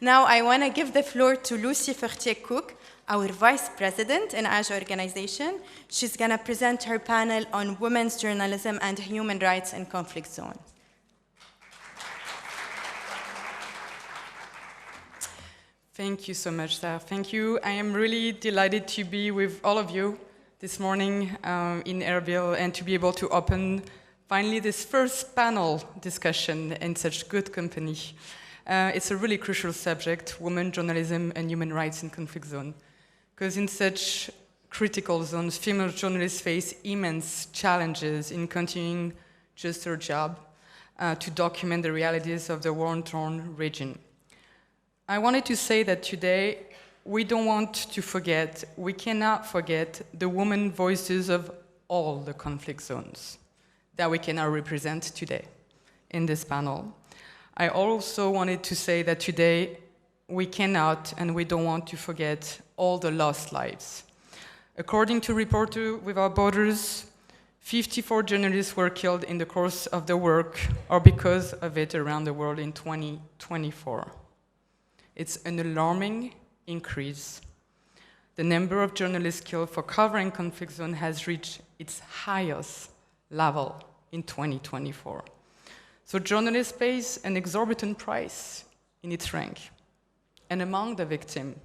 Now I want to give the floor to Lucie FEUTRIER-COOK, our Vice President in Aide organization. She's going to present her panel on women's journalism and human rights in conflict zones. Thank you so much, Sarah. Thank you. I am really delighted to be with all of you this morning in Erbil and to be able to open finally this first panel discussion in such good company. It's a really crucial subject, women, journalism, and human rights in conflict zone. Because in such critical zones, female journalists face immense challenges in continuing just their job to document the realities of the war-torn region. I wanted to say that today, we don't want to forget, we cannot forget the women voices of all the conflict zones that we cannot represent today in this panel. I also wanted to say that today, we cannot and we don't want to forget all the lost lives. According to Reporters Without Borders, 54 journalists were killed in the course of the work or because of it around the world in 2024. It's an alarming increase. The number of journalists killed for covering conflict zone has reached its highest level in 2024. So journalists pays an exorbitant price in its rank. And among the victims,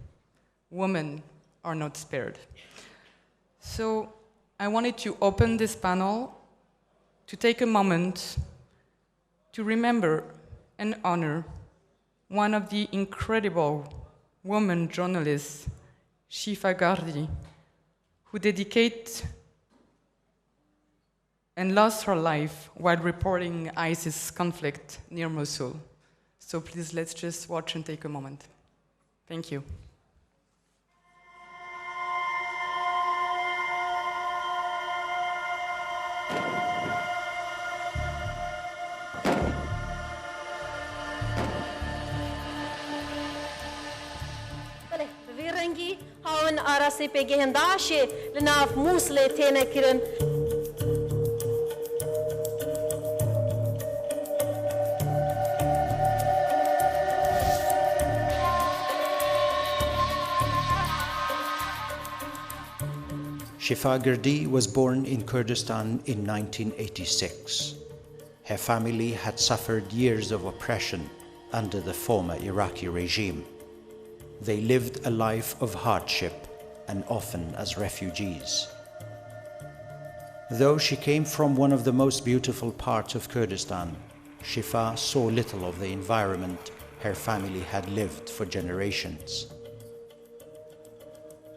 women are not spared. So I wanted to open this panel to take a moment to remember and honor one of the incredible woman journalists, Shifa Gardi, who dedicated and lost her life while reporting ISIS conflict near Mosul. So please, let's just watch and take a moment. Thank you. Shifa Gardi was born in Kurdistan in 1986. Her family had suffered years of oppression under the former Iraqi regime. They lived a life of hardship and often as refugees. Though she came from one of the most beautiful parts of Kurdistan, Shifa saw little of the environment her family had lived for generations.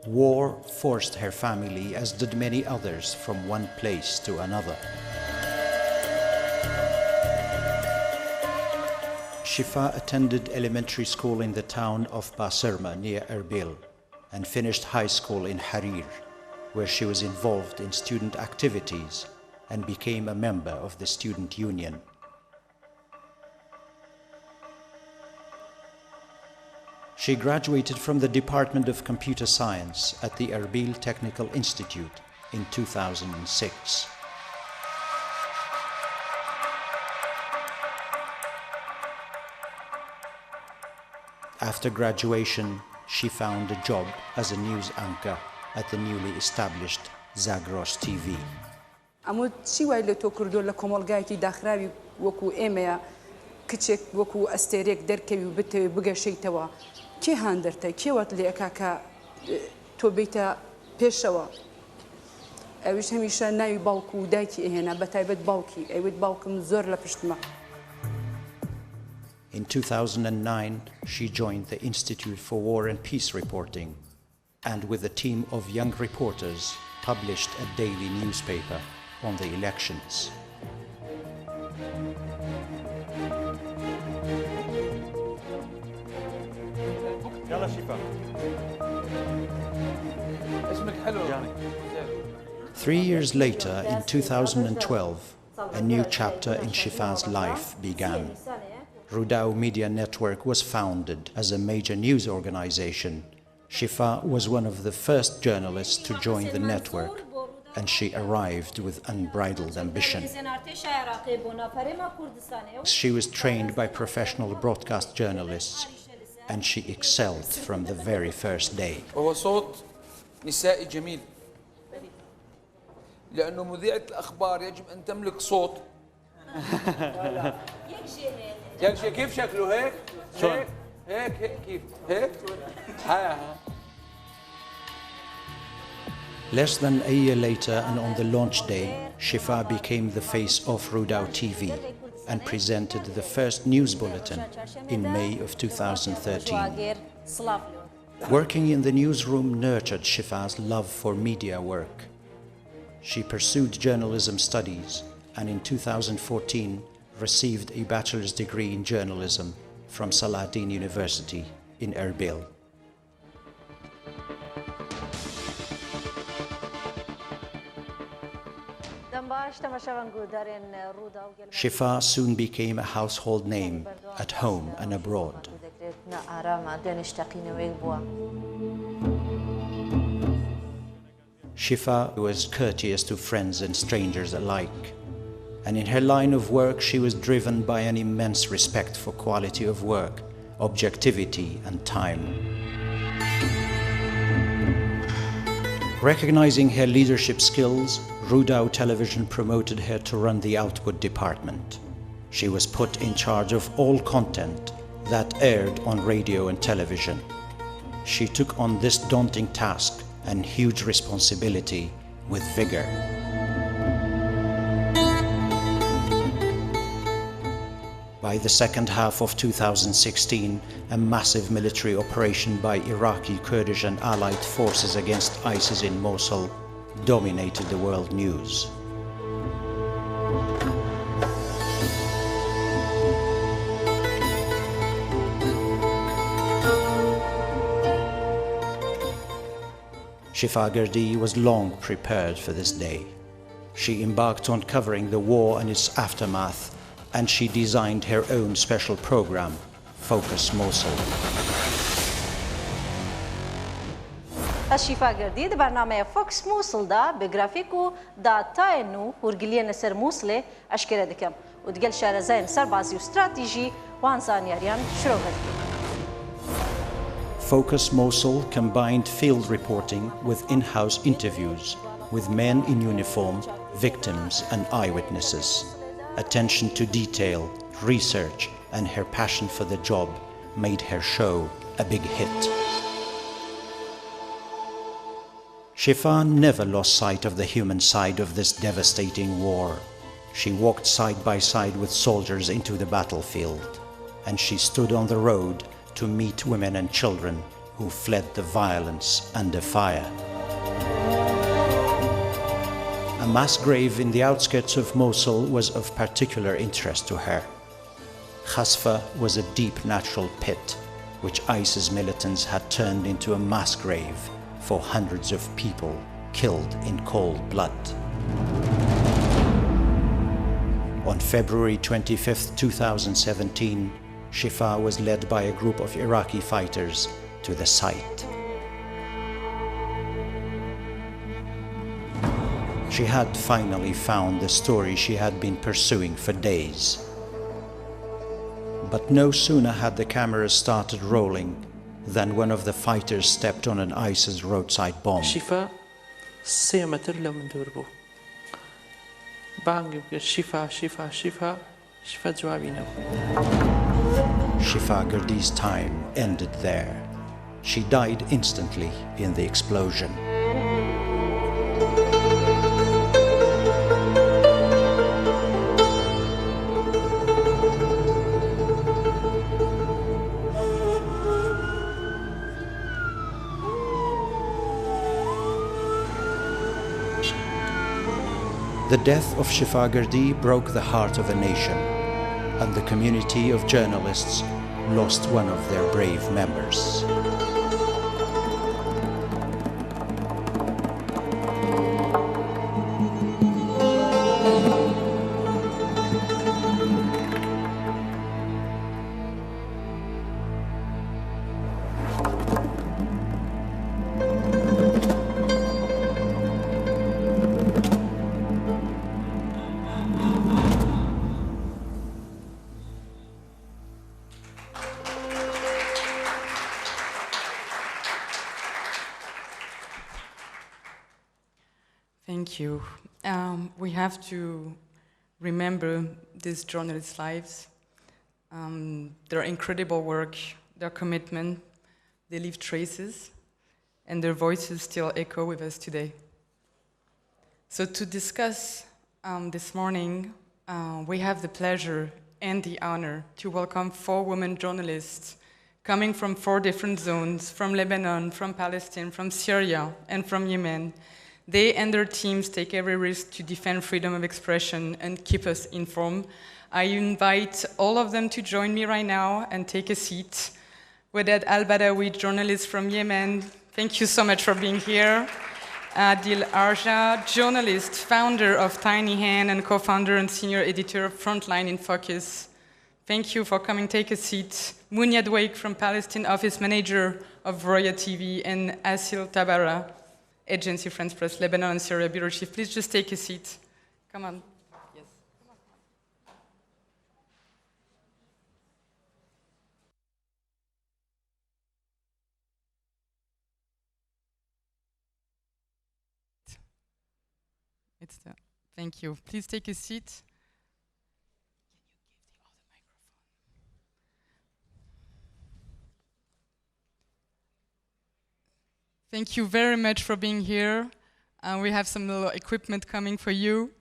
War forced her family, as did many others, from one place to another. Shifa attended elementary school in the town of Basirma near Erbil and finished high school in Harir, where she was involved in student activities and became a member of the student union. She graduated from the Department of Computer Science at the Erbil Technical Institute in 2006. After graduation, she found a job as a news anchor at the newly established Zagros TV. ئەمە چی وای لە تۆ کردو لە کۆمەڵگایەکی داخراوی وەکو ئێمەیە کچێک وەکو ئەستێرێک دەرکەوی و بتەوێ بگەشەیتەوە کێ هاندەرتە کێوەت لێ ئەکا کە تۆ بیتە پێشەوە ئەویش هەمیشە ناوی باوکو و دایکی ئەهێنا بەتایبەت باوکی ئەوێت باوکم زۆر لە پشتمە. In 2009, she joined the Institute for War and Peace Reporting and with a team of young reporters published a daily newspaper on the elections. يلا شفا. اسمك حلو. 3 years later, in 2012, a new chapter in Shifa's life began. Rudao Media Network was founded as a major news organization. Shifa was one of the first journalists to join the network, and she arrived with unbridled ambition. She was trained by professional broadcast journalists and she excelled from the very first day. وهو صوت نسائي جميل لأنه مذيعة الأخبار يجب أن تملك صوت كيف شكله هيك؟ هيك كيف؟ هيك؟ Less than a year later, and on the launch day, Shifa became the face of Rudao TV and presented the first news bulletin in May of 2013. Working in the newsroom nurtured Shifa's love for media work. She pursued journalism studies and in 2014 received a bachelor's degree in journalism from Salahdin University in Erbil. Shifa soon became a household name at home and abroad. Shifa was courteous to friends and strangers alike, and in her line of work she was driven by an immense respect for quality of work, objectivity and time. Recognizing her leadership skills, Rudao Television promoted her to run the output department. She was put in charge of all content that aired on radio and television. She took on this daunting task and huge responsibility with vigor. By the second half of 2016, a massive military operation by Iraqi, Kurdish and allied forces against ISIS in Mosul dominated the world news. Shifa Gardi was long prepared for this day. She embarked on covering the war and its aftermath, and she designed her own special program, Focus Mosul. الشفاء جديد برنامج فوكس موصل دا بجرافيكو دا تاينو ورجلينا سر موصلة أشكال دكم وتقل شارع زين سر بازي واستراتيجي وانزان ياريان شروع Focus Mosul combined field reporting with in-house interviews with men in uniform, victims and eyewitnesses. Attention to detail, research and her passion for the job made her show a big hit. Shifa never lost sight of the human side of this devastating war. She walked side by side with soldiers into the battlefield, and she stood on the road to meet women and children who fled the violence under fire. A mass grave in the outskirts of Mosul was of particular interest to her. Khasfa was a deep natural pit, which ISIS militants had turned into a mass grave for hundreds of people killed in cold blood. On February 25, 2017, Shifa was led by a group of Iraqi fighters to the site. She had finally found the story she had been pursuing for days. But no sooner had the cameras started rolling than one of the fighters stepped on an ISIS roadside bomb. Shifa 3 متر لو من دور بو بانگ شفا شفا شفا شفا جوابی نبو. Shifa Gardi's time ended there. She died instantly in the explosion. The death of Shifa Gardi broke the heart of a nation, and the community of journalists lost one of their brave members. Thank you. We have to remember these journalists' lives, their incredible work, their commitment. They leave traces, and their voices still echo with us today. So to discuss this morning, we have the pleasure and the honor to welcome 4 women journalists coming from 4 different zones, from Lebanon, from Palestine, from Syria, and from Yemen. They and their teams take every risk to defend freedom of expression and keep us informed. I invite all of them to join me right now and take a seat. Wedad al-BADAWI, journalist from Yemen, thank you so much for being here. Adil Arja, journalist, founder of Tiny Hand and co-founder and senior editor of Frontline in Focus. Thank you for coming, take a seat. Munya Dweik from Palestine, office manager of Roya TV, and Acil TABBARA, Agence France Press, Lebanon and Syria bureau chief. Please just take a seat. Come on. Yes. Thank you. Please take a seat. Thank you very much for being here. We have some little equipment coming for you.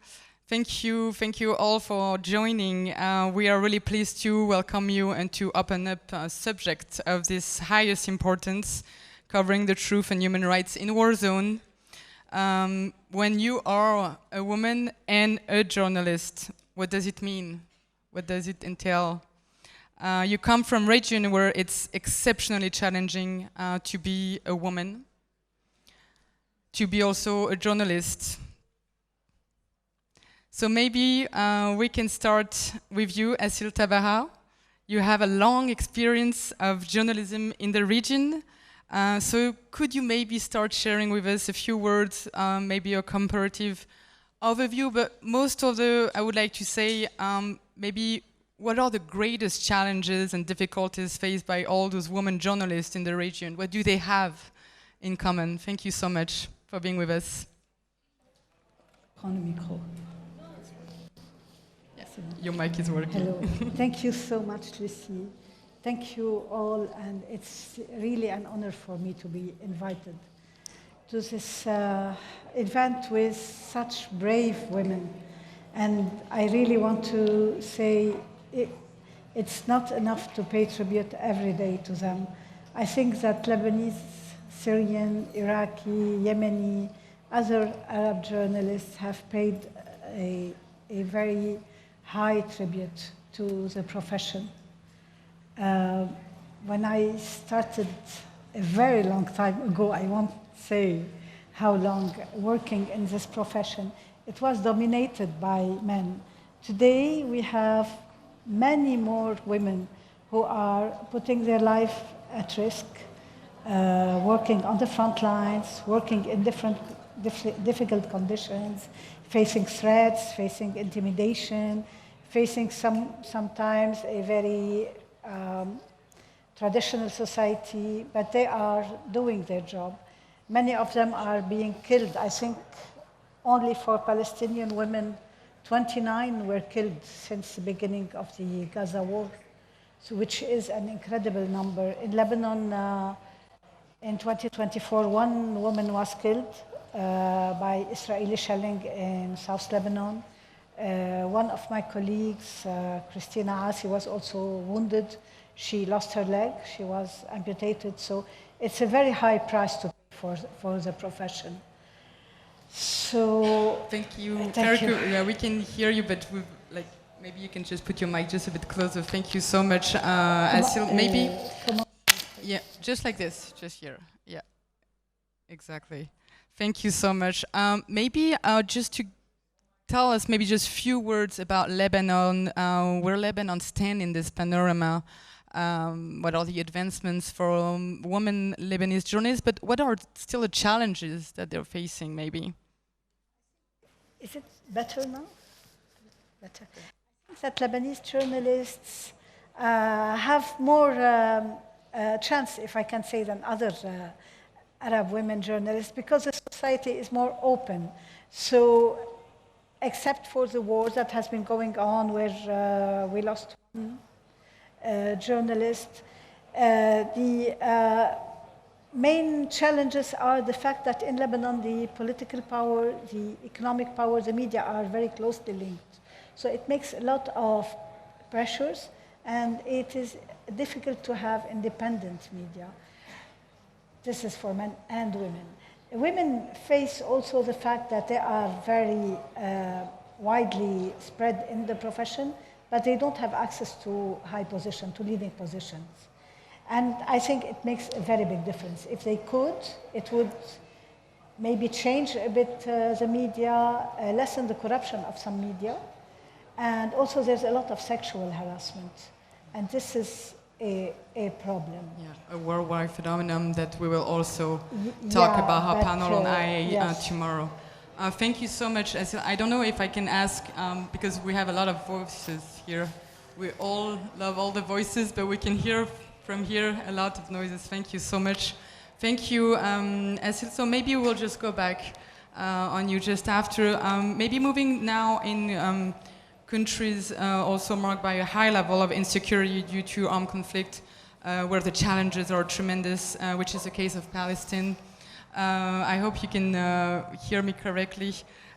Thank you all for joining. We are really pleased to welcome you and to open up a subject of this highest importance, covering the truth and human rights in war zone. When you are a woman and a journalist, what does it mean? What does it entail? You come from a region where it's exceptionally challenging to be a woman, to be also a journalist. So maybe we can start with you, Acil TABBARA. You have a long experience of journalism in the region. So could you maybe start sharing with us a few words, maybe a comparative overview, but I would like to say, maybe what are the greatest challenges and difficulties faced by all those women journalists in the region? What do they have in common? Thank you so much for being with us. Your mic is working. Hello. Thank you so much, Lucie. Thank you all, and it's really an honor for me to be invited to this event with such brave women. And I really want to say it's not enough to pay tribute every day to them. I think that Lebanese, Syrian, Iraqi, Yemeni, other Arab journalists have paid a very high tribute to the profession. When I started a very long time ago, I won't say how long, working in this profession, it was dominated by men. Today, we have many more women who are putting their life at risk, working on the front lines, working in difficult conditions, facing threats, facing intimidation, facing sometimes a very traditional society, but they are doing their job. Many of them are being killed. I think only for Palestinian women, 29 were killed since the beginning of the Gaza war, so which is an incredible number. In Lebanon, in 2024, 1 woman was killed by Israeli shelling in South Lebanon. One of my colleagues, Christina Asi, was also wounded. She lost her leg. She was amputated. So it's a very high price to pay for the profession. So thank you. Thank you. Yeah, we can hear you, but maybe you can just put your mic just a bit closer. Thank you so much, Acil. Maybe, yeah, just like this, just here. Yeah, exactly. Thank you so much. Maybe just to tell us maybe just a few words about Lebanon, where Lebanon stands in this panorama. What are the advancements for women Lebanese journalists, but what are still the challenges that they're facing maybe? Is it better now? Better. I think that Lebanese journalists have more chance, if I can say, than other Arab women journalists, because the society is more open. So, except for the war that has been going on where we lost one journalist, the main challenges are the fact that in Lebanon, the political power, the economic power, the media are very closely linked. So it makes a lot of pressures, and it is difficult to have independent media. This is for men and women. Women face also the fact that they are very widely spread in the profession, but they don't have access to high position, to leading positions. And I think it makes a very big difference. If they could, it would maybe change a bit the media, lessen the corruption of some media. And also there's a lot of sexual harassment. And this is a problem. Yeah, a worldwide phenomenon that we will also talk about our panel on IA tomorrow. Thank you so much, Acil. I don't know if I can ask, because we have a lot of voices here. We all love all the voices, but we can hear from here a lot of noises. Thank you so much. Thank you, Acil. So maybe we'll just go back on you just after. Maybe moving now in countries also marked by a high level of insecurity due to armed conflict, where the challenges are tremendous, which is the case of Palestine. I hope you can hear me correctly,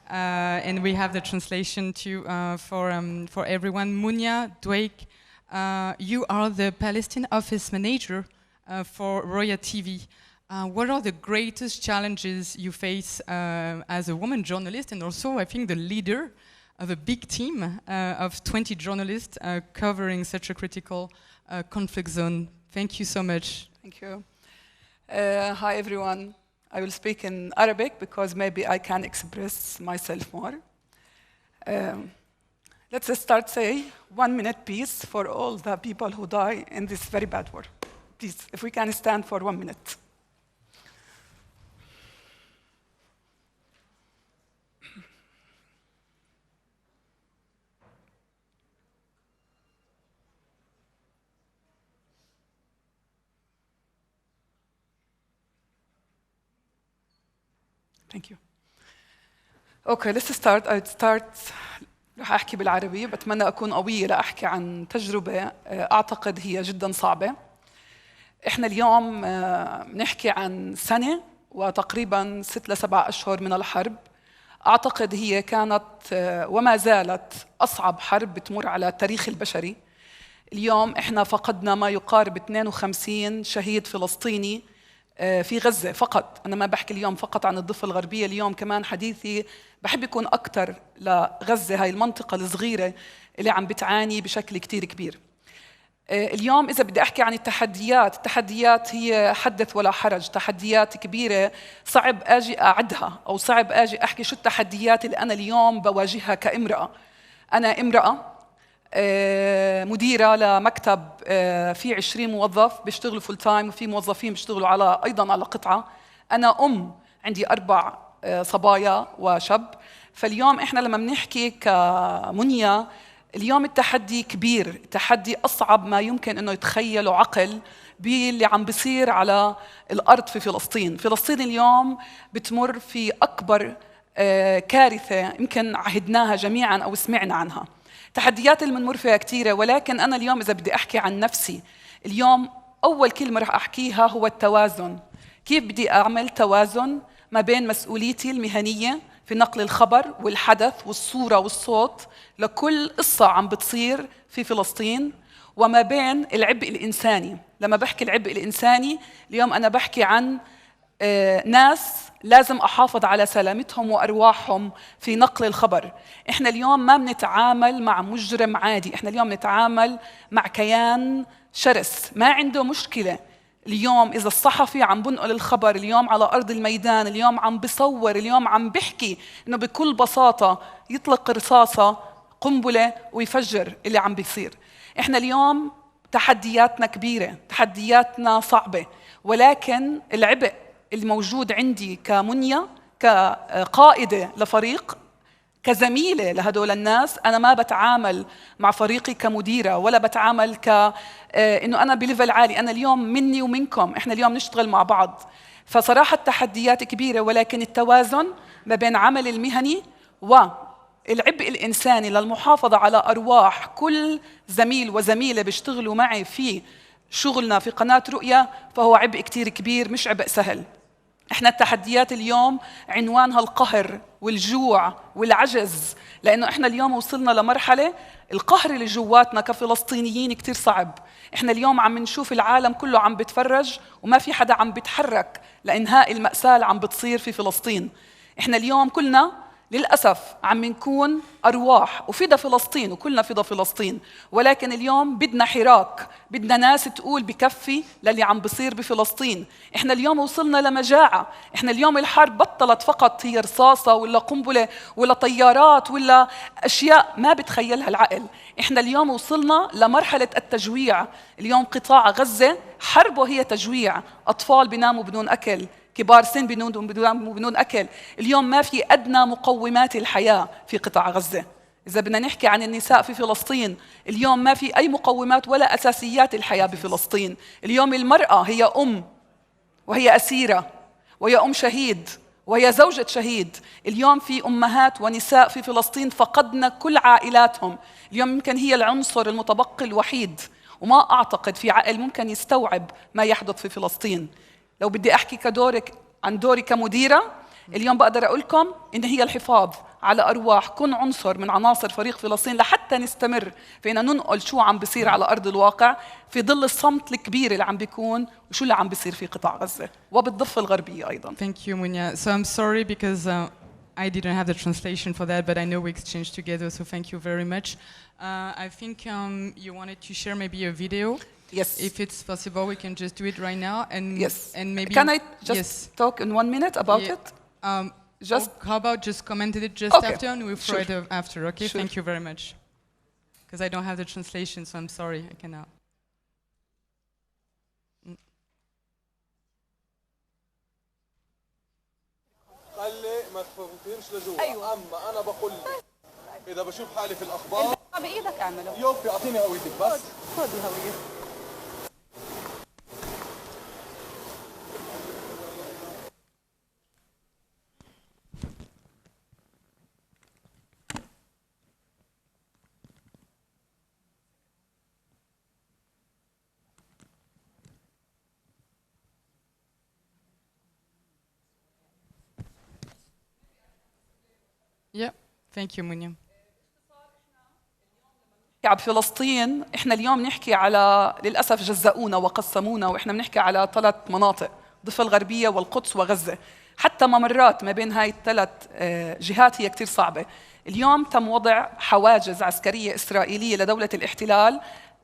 and we have the translation too for everyone. Munya Dweik, you are the Palestine office manager for Roya TV. What are the greatest challenges you face as a woman journalist, and also I think the leader of a big team of 20 journalists covering such a critical conflict zone? Thank you so much. Thank you. Hi everyone. I will speak in Arabic because maybe I can express myself more. Let's just start say 1 minute peace for all the people who die in this very bad war. Please, if we can stand for 1 minute. Thank you. Okay, let's start. رح أحكي بالعربي. بتمنى أكون قوية لأحكي عن تجربة أعتقد هي جدا صعبة. إحنا اليوم نحكي عن سنة وتقريبا 6 ل 7 أشهر من الحرب. أعتقد هي كانت وما زالت أصعب حرب بتمر على التاريخ البشري. اليوم إحنا فقدنا ما يقارب 52 شهيد فلسطيني في غزة فقط. أنا ما بحكي اليوم فقط عن الضفة الغربية، اليوم كمان حديثي بحب يكون أكثر لغزة، هاي المنطقة الصغيرة اللي عم بتعاني بشكل كتير كبير. اليوم إذا بدي أحكي عن التحديات هي حدث ولا حرج، تحديات كبيرة صعب أجي أعدها أو صعب أجي أحكي شو التحديات اللي أنا اليوم بواجهها كامرأة. أنا امرأة مديرة لمكتب في 20 موظف بيشتغلوا فول تايم، وفي موظفين بيشتغلوا أيضاً على قطعة. أنا عندي 4 صبايا وشاب. فاليوم إحنا لما بنحكي كمنيا، اليوم التحدي كبير، التحدي أصعب ما يمكن أنه يتخيله عقل باللي عم بيصير على الأرض في فلسطين. فلسطين اليوم بتمر في أكبر كارثة يمكن عهدناها جميعاً أو سمعنا عنها. تحديات اللي بنمر فيها كثيرة، ولكن أنا اليوم إذا بدي أحكي عن نفسي، اليوم أول كلمة رح أحكيها هو التوازن. كيف بدي أعمل توازن ما بين مسؤوليتي المهنية في نقل الخبر والحدث والصورة والصوت لكل قصة عم بتصير في فلسطين، وما بين العبء الإنساني. لما بحكي العبء الإنساني اليوم أنا بحكي عن ناس لازم أحافظ على سلامتهم وأرواحهم في نقل الخبر. إحنا اليوم ما بنتعامل مع مجرم عادي، إحنا اليوم نتعامل مع كيان شرس ما عنده مشكلة. اليوم إذا الصحفي عم بنقل الخبر اليوم على أرض الميدان، اليوم عم بصور، اليوم عم بحكي إنه بكل بساطة يطلق رصاصة قنبلة ويفجر اللي عم بيصير. إحنا اليوم تحدياتنا كبيرة، تحدياتنا صعبة، ولكن العبء الموجود عندي كمنيا، كقائدة لفريق، كزميلة لهدول الناس. أنا ما بتعامل مع فريقي كمديرة ولا بتعامل إنه أنا بليفل عالي. أنا اليوم مني ومنكم، إحنا اليوم نشتغل مع بعض. فصراحة التحديات كبيرة، ولكن التوازن ما بين عمل المهني والعبء الإنساني للمحافظة على أرواح كل زميل وزميلة بيشتغلوا معي في شغلنا في قناة رؤيا، فهو عبء كتير كبير، مش عبء سهل. احنا التحديات اليوم عنوانها القهر والجوع والعجز، لأنه احنا اليوم وصلنا لمرحلة القهر اللي جواتنا كفلسطينيين كتير صعب. احنا اليوم عم نشوف العالم كله عم بتفرج وما في حدا عم بيتحرك لإنهاء المأساة اللي عم بتصير في فلسطين. احنا اليوم كلنا للأسف عم نكون أرواح وفدا فلسطين، وكلنا فدا فلسطين، ولكن اليوم بدنا حراك، بدنا ناس تقول بكفي للي عم بصير بفلسطين. احنا اليوم وصلنا لمجاعة، احنا اليوم الحرب بطلت فقط هي رصاصة ولا قنبلة ولا طيارات ولا أشياء ما بتخيلها العقل. احنا اليوم وصلنا لمرحلة التجويع. اليوم قطاع غزة حربه هي تجويع، أطفال بيناموا بدون أكل، كبار سن بدون أكل. اليوم ما في أدنى مقومات الحياة في قطاع غزة. إذا بدنا نحكي عن النساء في فلسطين، اليوم ما في أي مقومات ولا أساسيات الحياة بفلسطين. اليوم المرأة هي أم، وهي أسيرة، وهي أم شهيد، وهي زوجة شهيد. اليوم في أمهات ونساء في فلسطين فقدنا كل عائلاتهم. اليوم يمكن هي العنصر المتبقي الوحيد، وما أعتقد في عقل ممكن يستوعب ما يحدث في فلسطين. لو بدي أحكي عن دوري كمديرة، اليوم بقدر أقول لكم إن هي الحفاظ على أرواح كل عنصر من عناصر فريق فلسطين لحتى نستمر فينا ننقل شو عم بيصير على أرض الواقع في ظل الصمت الكبير اللي عم بيكون وشو اللي عم بيصير في قطاع غزة وبالضفة الغربية أيضا. Thank you, Munya. So I'm sorry because I didn't have the translation for that, but I know we exchanged together, so thank you very much. I think you wanted to share maybe a video. Yes. If it's possible, we can just do it right now. And yes. And maybe can I just talk in 1 minute about it? Just how about just commented it just after, and we'll throw it after. Okay. Thank you very much. Because I don't have the translation, so I'm sorry, I cannot. خلي ما تفوتينش لجوا. أيوة. اما انا بقول لك اذا بشوف حالي في الاخبار بايدك اعمله. يوفي اعطيني هويتك بس. خذ الهويه. Yeah, thank you, Munya. بفلسطين احنا اليوم نحكي على للاسف جزأونا وقسمونا، واحنا بنحكي على 3 مناطق، الضفة الغربية والقدس وغزة. حتى ممرات ما بين هاي ال3 جهات هي كتير صعبة. اليوم تم وضع حواجز عسكرية إسرائيلية لدولة الاحتلال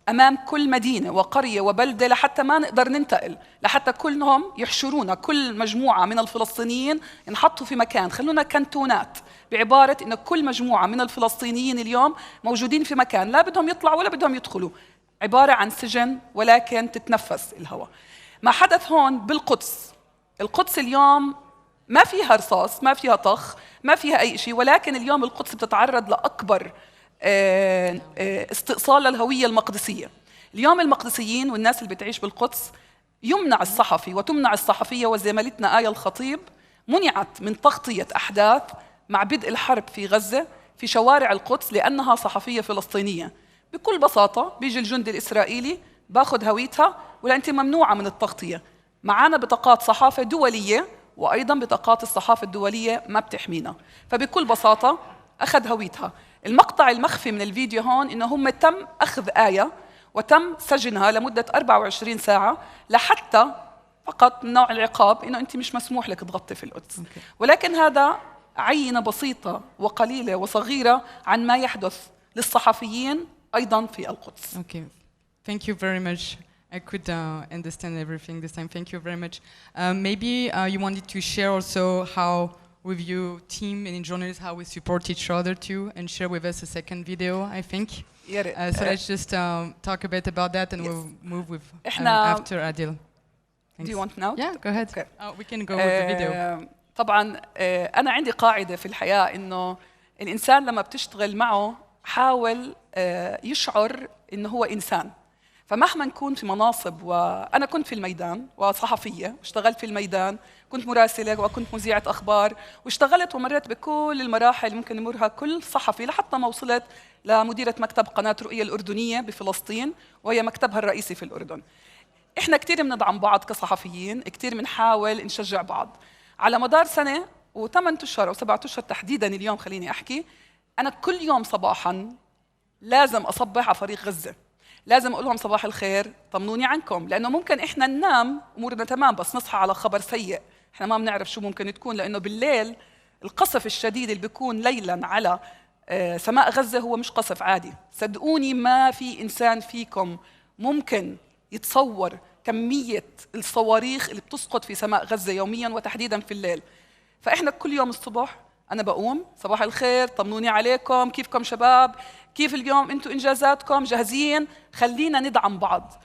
أمام كل مدينة وقرية وبلدة لحتى ما نقدر ننتقل، لحتى كلهم يحشرونا، كل مجموعة من الفلسطينيين ينحطوا في مكان، خلونا كانتونات، بعبارة إن كل مجموعة من الفلسطينيين اليوم موجودين في مكان لا بدهم يطلعوا ولا بدهم يدخلوا، عبارة عن سجن ولكن تتنفس الهواء. ما حدث هون بالقدس، القدس اليوم ما فيها رصاص، ما فيها طخ، ما فيها أي شيء، ولكن اليوم القدس بتتعرض لأكبر استئصال للهوية المقدسية. اليوم المقدسيين والناس اللي بتعيش بالقدس يمنع الصحفي وتمنع الصحفية، وزميلتنا آية الخطيب منعت من تغطية أحداث مع بدء الحرب في غزة في شوارع القدس لأنها صحفية فلسطينية. بكل بساطة بيجي الجندي الإسرائيلي باخذ هويتها ولا أنت ممنوعة من التغطية. معانا بطاقات صحافة دولية وأيضا بطاقات الصحافة الدولية ما بتحمينا، فبكل بساطة أخذ هويتها. المقطع المخفي من الفيديو هون إنه هم تم أخذ آية وتم سجنها لمدة 24 ساعة لحتى فقط من نوع العقاب إنه أنت مش مسموح لك تغطي في القدس. ولكن هذا عينة بسيطة وقليلة وصغيرة عن ما يحدث للصحفيين أيضا في القدس. Okay, thank you very much. I could understand everything this time. Thank you very much. Maybe you wanted to share also how with your team and in journalism how we support each other too, and share with us a second video, I think. So let's just talk a bit about that, and yes. We'll move with after Adil. Thanks. Do you want now? Yeah, go ahead. Okay. We can go with the video. طبعا أنا عندي قاعدة في الحياة إنه الإنسان لما بتشتغل معه حاول يشعر إنه هو إنسان. فمهما نكون في مناصب، وأنا كنت في الميدان وصحفية واشتغلت في الميدان، كنت مراسلة وكنت مذيعة أخبار، واشتغلت ومرت بكل المراحل اللي ممكن يمرها كل صحفي لحتى ما وصلت لمديرة مكتب قناة رؤية الأردنية بفلسطين، وهي مكتبها الرئيسي في الأردن. إحنا كتير بندعم بعض كصحفيين، كتير بنحاول نشجع بعض. على مدار سنة و8 أشهر أو 7 أشهر تحديداً اليوم خليني أحكي، أنا كل يوم صباحاً لازم أصبح على فريق غزة، لازم أقول لهم صباح الخير، طمنوني عنكم، لأنه ممكن إحنا ننام أمورنا تمام بس نصحى على خبر سيء، إحنا ما بنعرف شو ممكن تكون، لأنه بالليل القصف الشديد اللي بيكون ليلاً على سماء غزة هو مش قصف عادي. صدقوني ما في إنسان فيكم ممكن يتصور كمية الصواريخ اللي بتسقط في سماء غزة يومياً وتحديداً في الليل. فإحنا كل يوم الصبح أنا بقوم صباح الخير، طمنوني عليكم، كيفكم شباب، كيف اليوم أنتوا إنجازاتكم، جاهزين، خلينا ندعم بعض.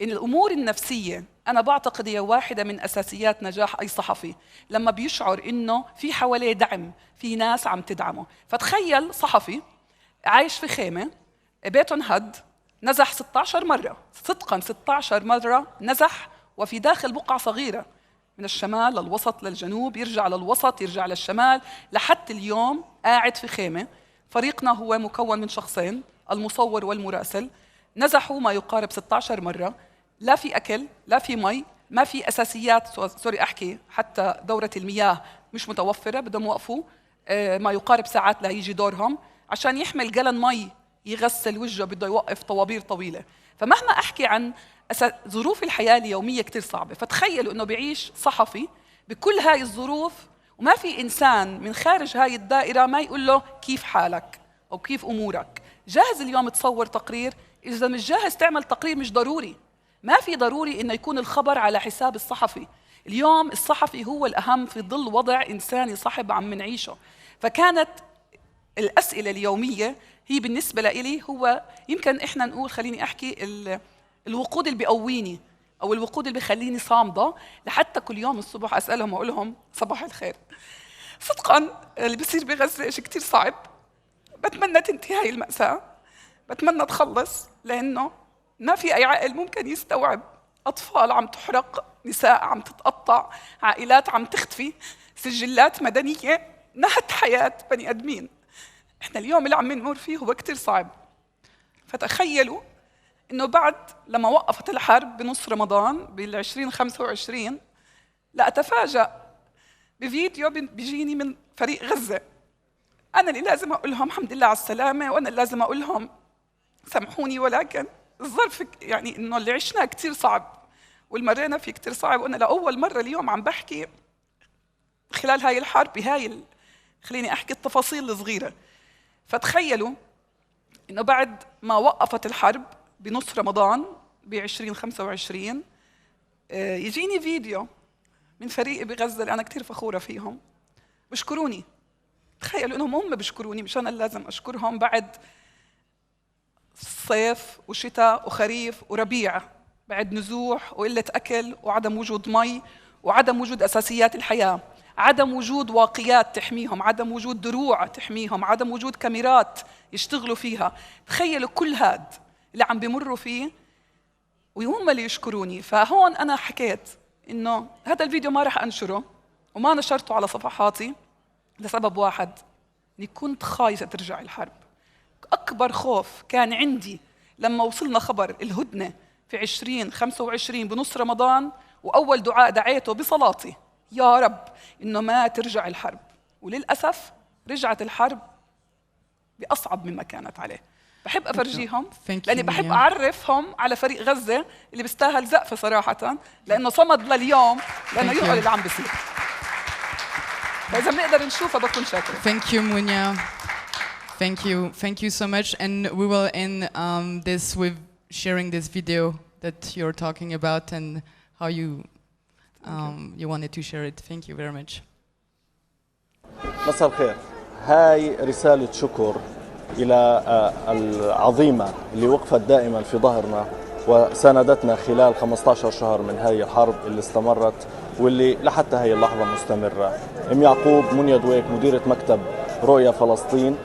إن الأمور النفسية أنا بعتقد هي واحدة من أساسيات نجاح أي صحفي، لما بيشعر إنه في حواليه دعم، في ناس عم تدعمه. فتخيل صحفي عايش في خيمة بيته انهد، نزح 16 مرة، صدقاً 16 مرة نزح، وفي داخل بقعة صغيرة من الشمال للوسط للجنوب، يرجع للوسط يرجع للشمال، لحتى اليوم قاعد في خيمة. فريقنا هو مكون من شخصين، المصور والمراسل، نزحوا ما يقارب 16 مرة، لا في أكل لا في مي، ما في أساسيات، سوري أحكي حتى دورة المياه مش متوفرة، بدهم يوقفوا ما يقارب ساعات لا يجي دورهم، عشان يحمل جلن مي يغسل وجهه بده يوقف طوابير طويلة. فمهما أحكي عن ظروف الحياة اليومية كتير صعبة، فتخيلوا إنه بيعيش صحفي بكل هاي الظروف، وما في إنسان من خارج هاي الدائرة ما يقول له كيف حالك أو كيف أمورك. جاهز اليوم تصور تقرير، إذا مش جاهز تعمل تقرير مش ضروري. ما في ضروري إنه يكون الخبر على حساب الصحفي. اليوم الصحفي هو الأهم في ظل وضع إنساني صعب عم نعيشه. فكانت الأسئلة اليومية هي بالنسبة لإلي هو يمكن إحنا نقول خليني أحكي الوقود اللي بيقويني أو الوقود اللي بيخليني صامدة لحتى كل يوم الصبح أسألهم وأقول لهم صباح الخير. صدقاً اللي بيصير بغزة شيء كتير صعب، بتمنى تنتهي هاي المأساة، بتمنى تخلص، لأنه ما في أي عقل ممكن يستوعب أطفال عم تحرق، نساء عم تتقطع، عائلات عم تختفي، سجلات مدنية نهت حياة بني أدمين. إحنا اليوم اللي عم نمر فيه هو كتير صعب. فتخيلوا إنه بعد لما وقفت الحرب بنص رمضان بال2025 لا أتفاجأ بفيديو بيجيني من فريق غزة. أنا اللي لازم أقول لهم الحمد لله على السلامة، وأنا اللي لازم أقول لهم سامحوني، ولكن الظرف يعني إنه اللي عشناه كتير صعب والمرينا فيه كتير صعب. وأنا لأول مرة اليوم عم بحكي خلال هاي الحرب بهاي خليني أحكي التفاصيل الصغيرة. فتخيلوا إنه بعد ما وقفت الحرب بنص رمضان ب2025 يجيني فيديو من فريقي بغزة اللي أنا كتير فخورة فيهم، بشكروني. تخيلوا إنهم هم بشكروني، مش أنا اللي لازم أشكرهم، بعد صيف وشتاء وخريف وربيع، بعد نزوح وقلة أكل وعدم وجود مي وعدم وجود أساسيات الحياة، عدم وجود واقيات تحميهم، عدم وجود دروع تحميهم، عدم وجود كاميرات يشتغلوا فيها. تخيلوا كل هاد اللي عم بيمروا فيه وهم اللي يشكروني. فهون أنا حكيت إنه هذا الفيديو ما رح أنشره وما نشرته على صفحاتي لسبب واحد، إني كنت خايفة ترجع الحرب. أكبر خوف كان عندي لما وصلنا خبر الهدنة في 2025 بنص رمضان، وأول دعاء دعيته بصلاتي يا رب إنه ما ترجع الحرب. وللأسف رجعت الحرب بأصعب مما كانت عليه. بحب أفرجيهم لأني بحب أعرفهم على فريق غزة اللي بيستاهل زقفة صراحة، لأنه صمد لليوم لأنه يقول اللي عم بيصير. فإذا بنقدر نشوفه بكون شاكرة. Thank you, Munya. Thank you so much. And we will end this with sharing this video that you're talking about and how you wanted to share it. Thank you very much. مساء الخير. هاي رسالة شكر إلى العظيمة اللي وقفت دائما في ظهرنا وساندتنا خلال 15 شهر من هاي الحرب اللي استمرت واللي لحتى هاي اللحظة مستمرة. يعقوب منيا دويك مديرة مكتب رؤية فلسطين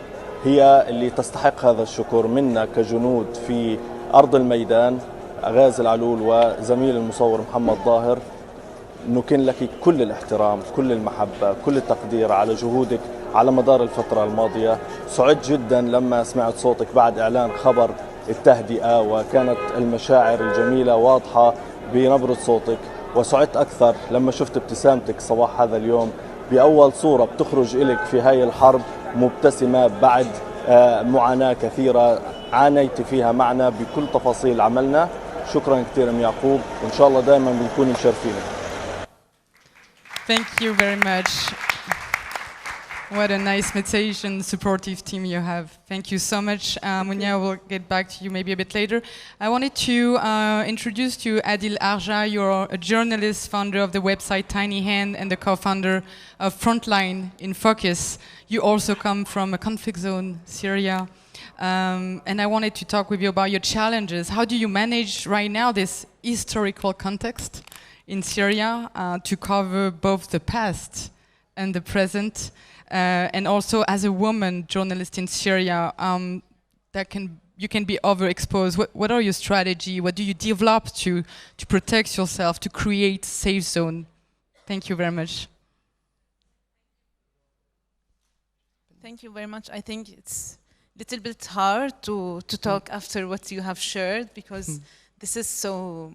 هي اللي تستحق هذا الشكر منا كجنود في أرض الميدان، غازي العلول وزميل المصور محمد ظاهر، نكن لك كل الاحترام، كل المحبة، كل التقدير على جهودك على مدار الفترة الماضية. سعدت جدا لما سمعت صوتك بعد إعلان خبر التهدئة، وكانت المشاعر الجميلة واضحة بنبرة صوتك. وسعدت أكثر لما شفت ابتسامتك صباح هذا اليوم بأول صورة بتخرج إلك في هاي الحرب، مبتسمة بعد معاناة كثيرة عانيت فيها معنا بكل تفاصيل عملنا. شكرا كثير أم يعقوب، وإن شاء الله دائما بنكون مشرفينك. Thank you very much. What a nice meditation, supportive team you have. Thank you so much. Munia, we'll get back to you maybe a bit later. I wanted to introduce to you Adil Arja. You're a journalist, founder of the website Tiny Hand, and the co-founder of Frontline in Focus. You also come from a conflict zone, Syria. And I wanted to talk with you about your challenges. How do you manage right now this historical context in Syria to cover both the past and the present? And also as a woman journalist in Syria, you can be overexposed. What are your strategy? What do you develop to protect yourself, to create safe zone? Thank you very much. Thank you very much. I think it's a little bit hard to talk after what you have shared, because this is so...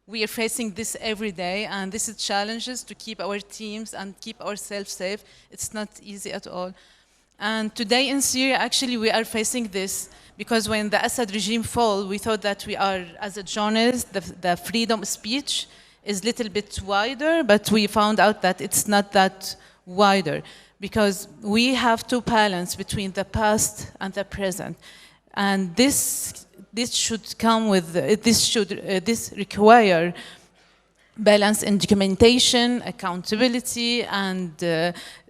We are facing this every day, and this is challenges to keep our teams and keep ourselves safe. It's not easy at all. And today in Syria, actually, we are facing this because when the Assad regime fell, we thought that we are, as a journalist, the freedom of speech is a little bit wider, but we found out that it's not that wider because we have to balance between the past and the present. And this should come with, this require balance in documentation, accountability, and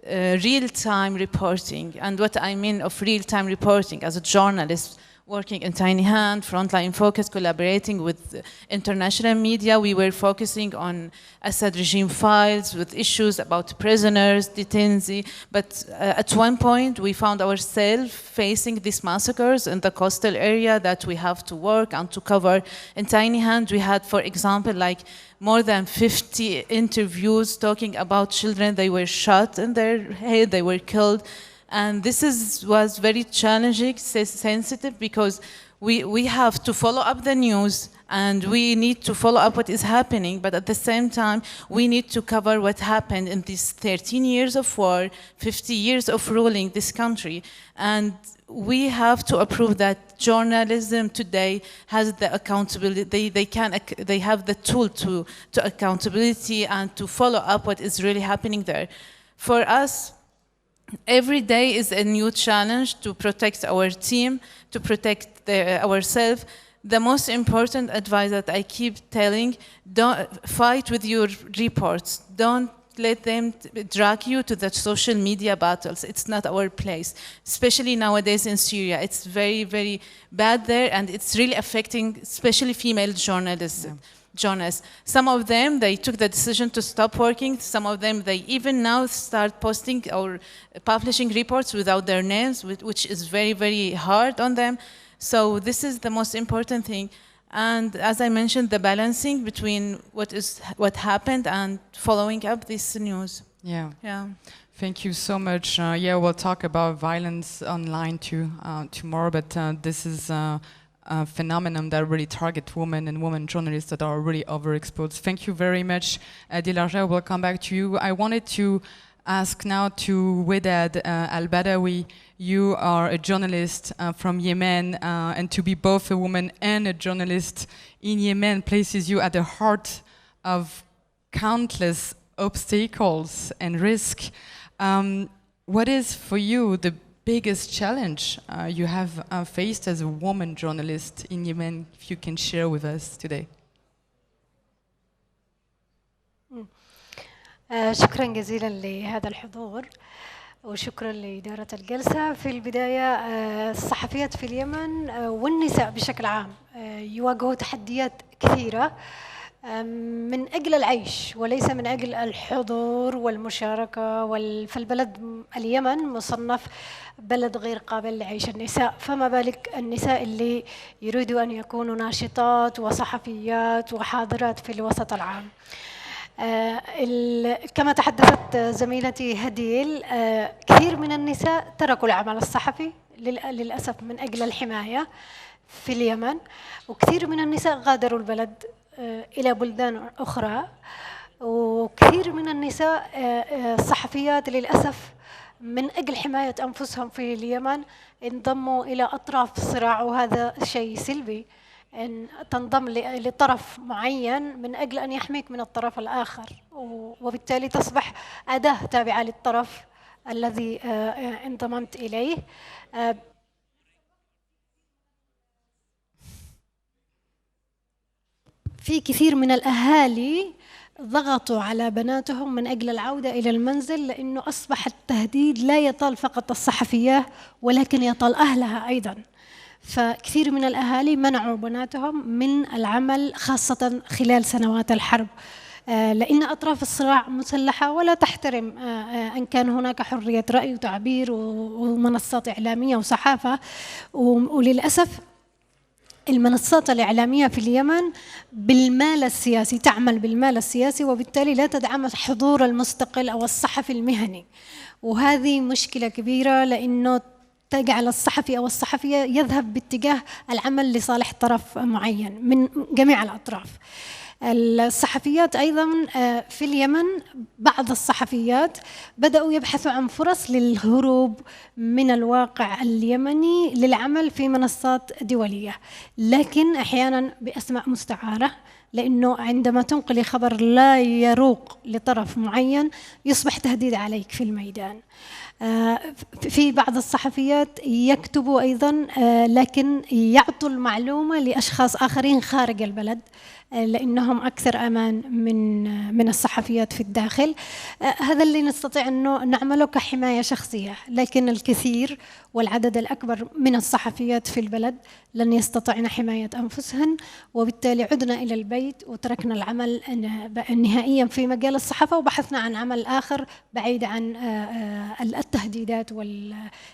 real-time reporting. And what I mean of real-time reporting, as a journalist working in Tiny Hand, Frontline Focus, collaborating with international media, we were focusing on Assad regime files with issues about prisoners, detainees. But at one point, we found ourselves facing these massacres in the coastal area that we have to work and to cover. In Tiny Hand, we had, for example, like more than 50 interviews talking about children. They were shot in their head, they were killed. And this was very challenging, sensitive, because we have to follow up the news and we need to follow up what is happening, but at the same time, we need to cover what happened in these 13 years of war, 50 years of ruling this country. And we have to approve that journalism today has the accountability, they have the tool to accountability and to follow up what is really happening there. For us, every day is a new challenge to protect our team, to protect ourselves. The most important advice that I keep telling, don't fight with your reports. Don't let them drag you to the social media battles. It's not our place, especially nowadays in Syria. It's very, very bad there, and it's really affecting especially female journalists. Some of them, they took the decision to stop working. Some of them, they even now start posting or publishing reports without their names, which is very, very hard on them. So this is the most important thing. And as I mentioned, the balancing between what happened and following up this news. Yeah. Yeah. Thank you so much. Yeah, we'll talk about violence online too tomorrow, but this is a phenomenon that really target women and women journalists that are really overexposed. Thank you very much, Dilarja. We'll come back to you. I wanted to ask now to Wedad al-Badawi. You are a journalist from Yemen, and to be both a woman and a journalist in Yemen places you at the heart of countless obstacles and risk. What is for you the biggest challenge you have faced as a woman journalist in Yemen, if you can share with us today? شكرا جزيلا لهذا الحضور وشكرا لإدارة الجلسة. في البداية الصحفيات في اليمن والنساء بشكل عام يواجهوا تحديات كثيرة من أجل العيش وليس من أجل الحضور والمشاركة فالبلد اليمن مصنف بلد غير قابل لعيش النساء، فما بالك النساء اللي يريدوا أن يكونوا ناشطات وصحفيات وحاضرات في الوسط العام. كما تحدثت زميلتي هديل، كثير من النساء تركوا العمل الصحفي للأسف من أجل الحماية في اليمن، وكثير من النساء غادروا البلد إلى بلدان أخرى، وكثير من النساء الصحفيات للأسف من أجل حماية أنفسهم في اليمن انضموا إلى أطراف الصراع، وهذا شيء سلبي أن تنضم لطرف معين من أجل أن يحميك من الطرف الآخر، وبالتالي تصبح أداة تابعة للطرف الذي انضممت إليه. في كثير من الأهالي ضغطوا على بناتهم من أجل العودة إلى المنزل، لأنه أصبح التهديد لا يطال فقط الصحفية ولكن يطال أهلها أيضاً. فكثير من الأهالي منعوا بناتهم من العمل خاصة خلال سنوات الحرب، لأن أطراف الصراع مسلحة ولا تحترم أن كان هناك حرية رأي وتعبير ومنصات إعلامية وصحافة. وللأسف المنصات الإعلامية في اليمن بالمال السياسي، تعمل بالمال السياسي، وبالتالي لا تدعم الحضور المستقل أو الصحفي المهني، وهذه مشكلة كبيرة لأنه تجعل الصحفي أو الصحفية يذهب باتجاه العمل لصالح طرف معين من جميع الأطراف. الصحفيات أيضا في اليمن بعض الصحفيات بدأوا يبحثوا عن فرص للهروب من الواقع اليمني للعمل في منصات دولية، لكن أحيانا بأسماء مستعارة، لأنه عندما تنقلي خبر لا يروق لطرف معين يصبح تهديد عليك في الميدان. في بعض الصحفيات يكتبوا أيضا لكن يعطوا المعلومة لأشخاص آخرين خارج البلد لأنهم أكثر أمان من الصحفيات في الداخل. هذا اللي نستطيع أنه نعمله كحماية شخصية، لكن الكثير والعدد الأكبر من الصحفيات في البلد لن يستطعن حماية أنفسهن، وبالتالي عدنا إلى البيت وتركنا العمل نهائيا في مجال الصحافة وبحثنا عن عمل آخر بعيد عن التهديدات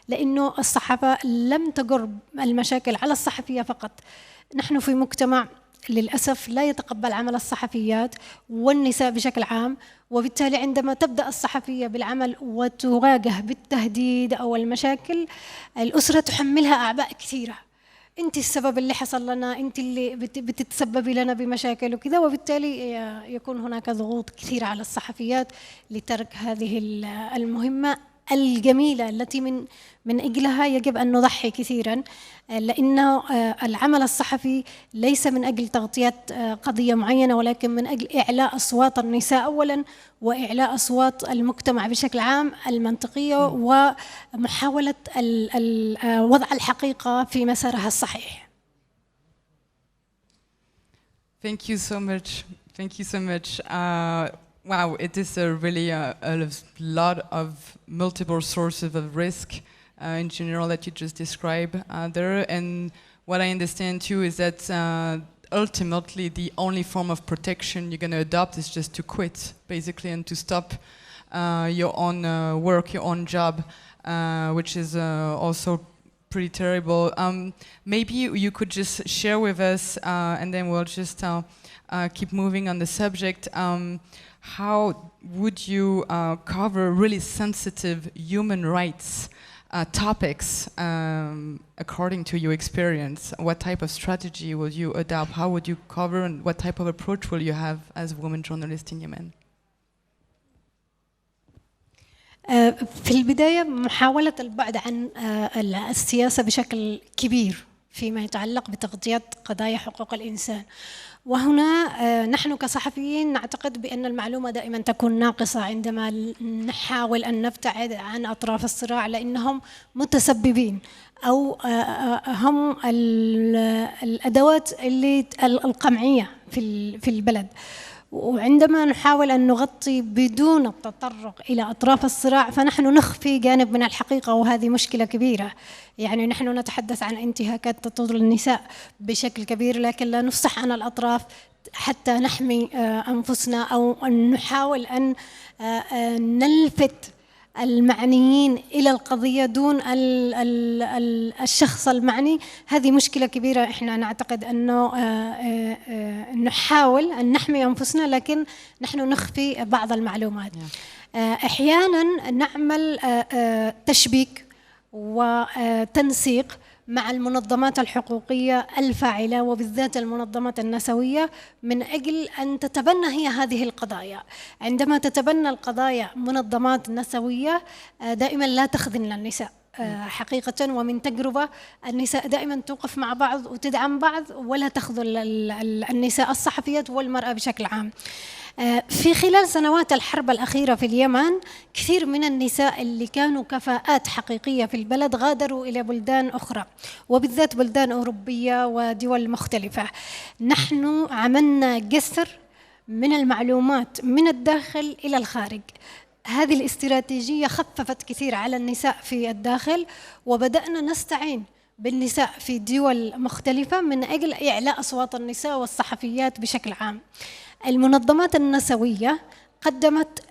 لأنه الصحافة لم تجر المشاكل على الصحفية فقط. نحن في مجتمع للأسف لا يتقبل عمل الصحفيات والنساء بشكل عام، وبالتالي عندما تبدأ الصحفية بالعمل وتواجه بالتهديد أو المشاكل الأسرة تحملها أعباء كثيرة، أنت السبب اللي حصل لنا، أنت اللي بتتسببي لنا بمشاكل وكذا، وبالتالي يكون هناك ضغوط كثيرة على الصحفيات لترك هذه المهمة الجميلة التي من أجلها يجب أن نضحي كثيرا، لأنه العمل الصحفي ليس من أجل تغطية قضية معينة ولكن من أجل إعلاء أصوات النساء أولا وإعلاء أصوات المجتمع بشكل عام المنطقية ومحاولة وضع الحقيقة في مسارها الصحيح. Thank you so much. Thank you so much. Wow, it is really a lot of multiple sources of risk in general that you just described there. And what I understand too is that ultimately the only form of protection you're going to adopt is just to quit, basically, and to stop your own work, your own job, which is also pretty terrible. Maybe you could just share with us, and then we'll just keep moving on the subject. How would you cover really sensitive human rights topics according to your experience? What type of strategy will you adopt? How would you cover, and what type of approach will you have as a woman journalist in Yemen? في البداية محاولة البعد عن السياسة بشكل كبير فيما يتعلق بتغطية قضايا حقوق الإنسان، وهنا نحن كصحفيين نعتقد بأن المعلومة دائما تكون ناقصة عندما نحاول أن نبتعد عن أطراف الصراع، لأنهم متسببين أو هم الأدوات القمعية في البلد. وعندما نحاول أن نغطي بدون التطرق إلى أطراف الصراع فنحن نخفي جانب من الحقيقة، وهذه مشكلة كبيرة. يعني نحن نتحدث عن انتهاكات تطول النساء بشكل كبير لكن لا نفصح عن الأطراف حتى نحمي أنفسنا أو أن نحاول أن نلفت المعنيين إلى القضية دون الشخص المعني. هذه مشكلة كبيرة. إحنا نعتقد أنه نحاول أن نحمي أنفسنا لكن نحن نخفي بعض المعلومات. أحيانا نعمل تشبيك وتنسيق مع المنظمات الحقوقية الفاعلة وبالذات المنظمات النسوية من أجل أن تتبنى هي هذه القضايا. عندما تتبنى القضايا منظمات نسوية دائما لا تخذلن النساء حقيقة، ومن تجربة النساء دائما توقف مع بعض وتدعم بعض ولا تخذل النساء الصحفيات والمرأة بشكل عام. في خلال سنوات الحرب الأخيرة في اليمن كثير من النساء اللي كانوا كفاءات حقيقية في البلد غادروا إلى بلدان أخرى وبالذات بلدان أوروبية ودول مختلفة. نحن عملنا جسر من المعلومات من الداخل إلى الخارج. هذه الاستراتيجية خففت كثير على النساء في الداخل، وبدأنا نستعين بالنساء في دول مختلفة من أجل إعلاء أصوات النساء والصحفيات بشكل عام. المنظمات النسوية قدمت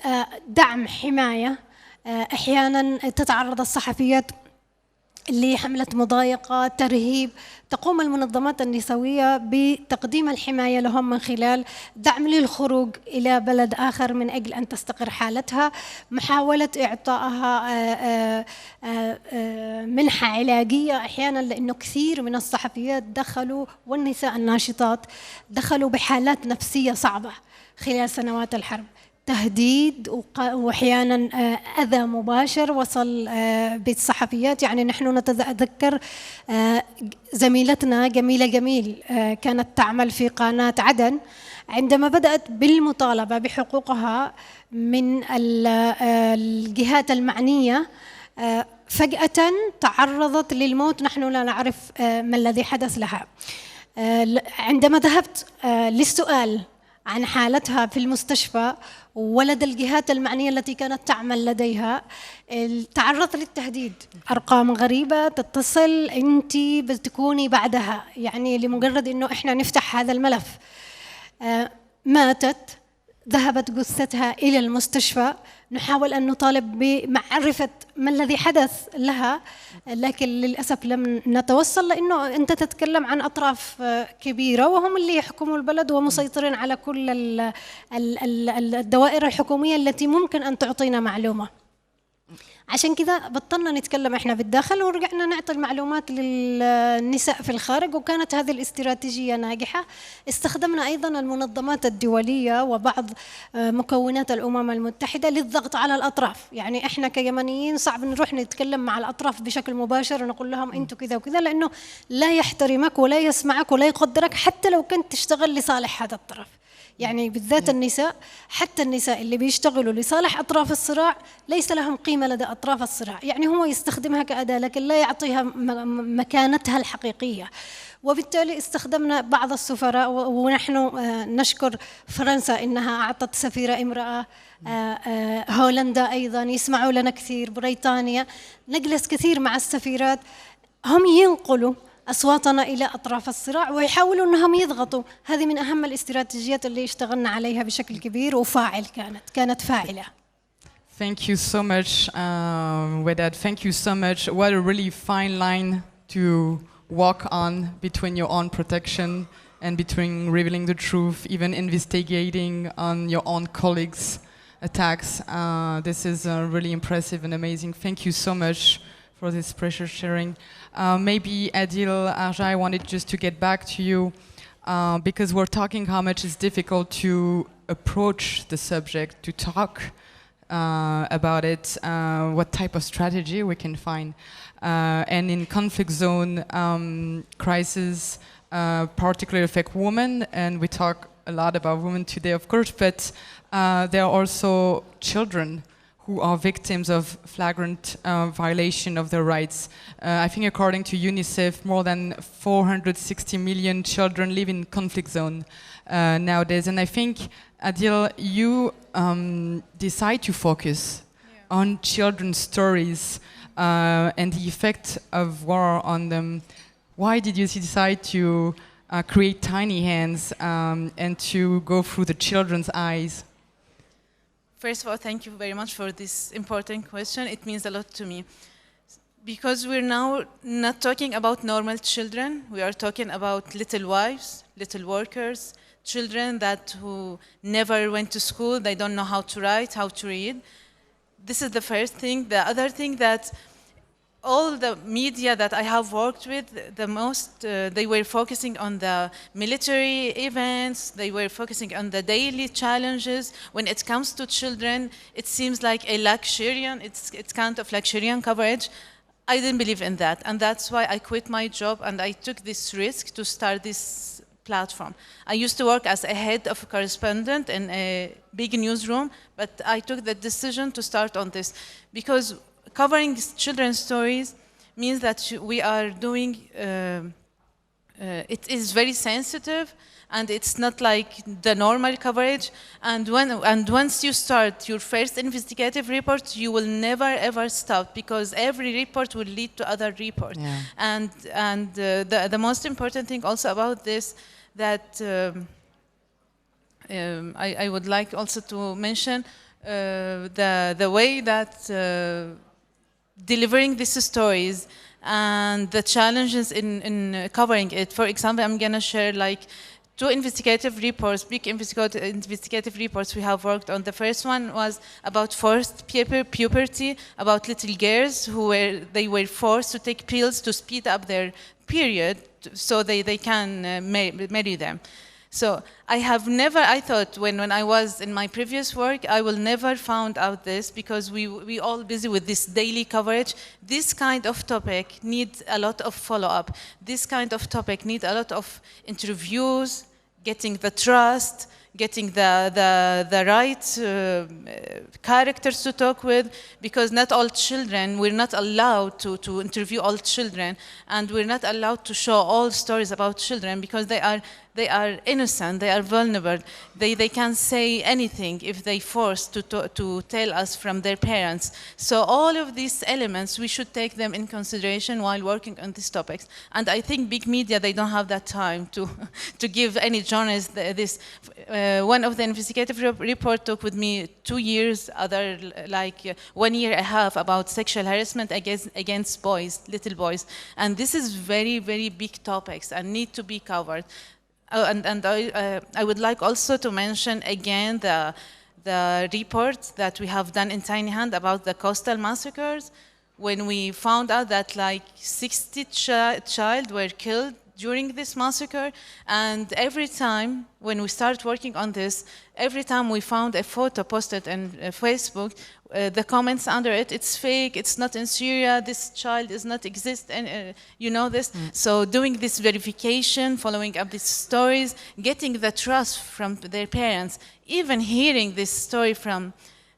دعم حماية. أحيانا تتعرض الصحفيات لحملة مضايقة، ترهيب. تقوم المنظمات النسوية بتقديم الحماية لهم من خلال دعم للخروج إلى بلد آخر من أجل أن تستقر حالتها، محاولة إعطائها منحة علاجية أحيانا، لأنه كثير من الصحفيات دخلوا والنساء الناشطات دخلوا بحالات نفسية صعبة خلال سنوات الحرب، تهديد وأحيانا أذى مباشر وصل بالصحفيات. يعني نحن نتذكر زميلتنا جميل كانت تعمل في قناة عدن، عندما بدأت بالمطالبة بحقوقها من الجهات المعنية فجأة تعرضت للموت. نحن لا نعرف ما الذي حدث لها. عندما ذهبت للسؤال عن حالتها في المستشفى ولدى الجهات المعنية التي كانت تعمل لديها، تعرضت للتهديد. أرقام غريبة تتصل، أنت بتكوني بعدها، يعني لمجرد أنه إحنا نفتح هذا الملف. ماتت، ذهبت جثتها إلى المستشفى. نحاول أن نطالب بمعرفة ما الذي حدث لها، لكن للأسف لم نتوصل، لأنه أنت تتكلم عن أطراف كبيرة وهم اللي يحكموا البلد ومسيطرين على كل الدوائر الحكومية التي ممكن أن تعطينا معلومة. عشان كذا بطلنا نتكلم إحنا بالداخل ورجعنا نعطي المعلومات للنساء في الخارج، وكانت هذه الاستراتيجية ناجحة. استخدمنا أيضا المنظمات الدولية وبعض مكونات الأمم المتحدة للضغط على الأطراف. يعني إحنا كيمنيين صعب نروح نتكلم مع الأطراف بشكل مباشر ونقول لهم أنتوا كذا وكذا، لأنه لا يحترمك ولا يسمعك ولا يقدرك حتى لو كنت تشتغل لصالح هذا الطرف. يعني بالذات النساء، حتى النساء اللي بيشتغلوا لصالح أطراف الصراع ليس لهم قيمة لدى أطراف الصراع. يعني هو يستخدمها كأداة لكن لا يعطيها مكانتها الحقيقية. وبالتالي استخدمنا بعض السفراء، ونحن نشكر فرنسا إنها أعطت سفيرة امرأة، هولندا أيضا يسمعوا لنا كثير، بريطانيا. نجلس كثير مع السفيرات، هم ينقلوا أصواتنا إلى أطراف الصراع ويحاولوا أنهم يضغطوا. هذه من أهم الاستراتيجيات اللي اشتغلنا عليها بشكل كبير وفاعل، كانت فاعلة. Thank you so much, Wedad. Thank you so much. What a really fine line to walk on between your own protection and between revealing the truth, even investigating on your own colleagues' attacks. This is really impressive and amazing. Thank you so much for this precious sharing. Maybe Adil, Arja, I wanted just to get back to you because we're talking how much it's difficult to approach the subject, to talk about it, what type of strategy we can find. And in conflict zone, crises particularly affect women, and we talk a lot about women today, of course, but there are also children who are victims of flagrant violation of their rights. I think according to UNICEF, more than 460 million children live in conflict zone nowadays. And I think, Adil, you decide to focus on children's stories and the effect of war on them. Why did you decide to create tiny hands and to go through the children's eyes? First of all, thank you very much for this important question. It means a lot to me. Because we're now not talking about normal children, we are talking about little wives, little workers, children who never went to school, they don't know how to write, how to read. This is the first thing. The other thing, that all the media that I have worked with, the most, they were focusing on the military events, they were focusing on the daily challenges. When it comes to children, it seems like a luxurian, it's kind of luxurian coverage. I didn't believe in that, and that's why I quit my job and I took this risk to start this platform. I used to work as a head of a correspondent in a big newsroom, but I took the decision to start on this because covering children's stories means that we are doing, it is very sensitive and it's not like the normal coverage. And once you start your first investigative report, you will never ever stop because every report will lead to other reports. Yeah. And the most important thing also about this that I would like also to mention the way that delivering these stories and the challenges in covering it. For example, I'm gonna share like 2 investigative reports, big investigative reports we have worked on. The first one was about forced puberty, about little girls they were forced to take pills to speed up their period so they can marry them. So I thought when I was in my previous work, I will never found out this because we all busy with this daily coverage. This kind of topic needs a lot of follow-up. This kind of topic needs a lot of interviews, getting the trust, getting the right characters to talk with, because not all children, we're not allowed to interview all children, and we're not allowed to show all stories about children because they are innocent, they are vulnerable. They can say anything if they forced to tell us from their parents. So all of these elements, we should take them in consideration while working on these topics. And I think big media, they don't have that time to give any journalist this. One of the investigative report took with me 2 years, other like 1 year and a half about sexual harassment against boys, little boys. And this is very, very big topics and need to be covered. I would like also to mention again the reports that we have done in Tiny Hand about the coastal massacres, when we found out that like 60 children were killed during this massacre. And every time when we started working on this, every time we found a photo posted on Facebook, the comments under it, it's fake, it's not in Syria, this child does not exist, and you know this. So doing this verification, following up these stories, getting the trust from their parents, even hearing this story from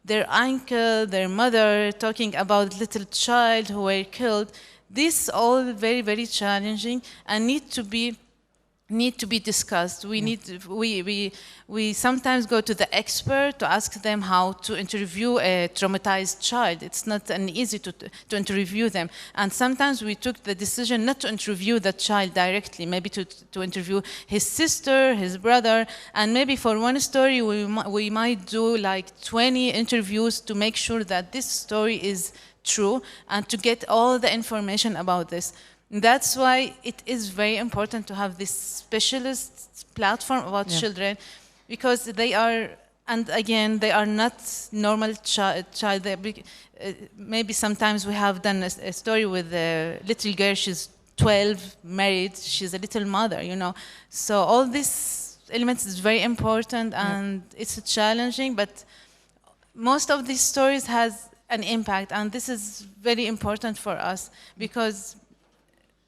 their uncle, their mother, talking about little child who were killed, this all very, very challenging and need to be discussed. We sometimes go to the expert to ask them how to interview a traumatized child. It's not easy to interview them. And sometimes we took the decision not to interview the child directly, maybe to interview his sister, his brother, and maybe for one story we might do like 20 interviews to make sure that this story is true and to get all the information about this. That's why it is very important to have this specialist platform about children, because they are, and again, they are not normal child. Maybe sometimes we have done a story with a little girl, she's 12, married, she's a little mother, you know. So all these elements is very important and it's challenging, but most of these stories has an impact, and this is very important for us because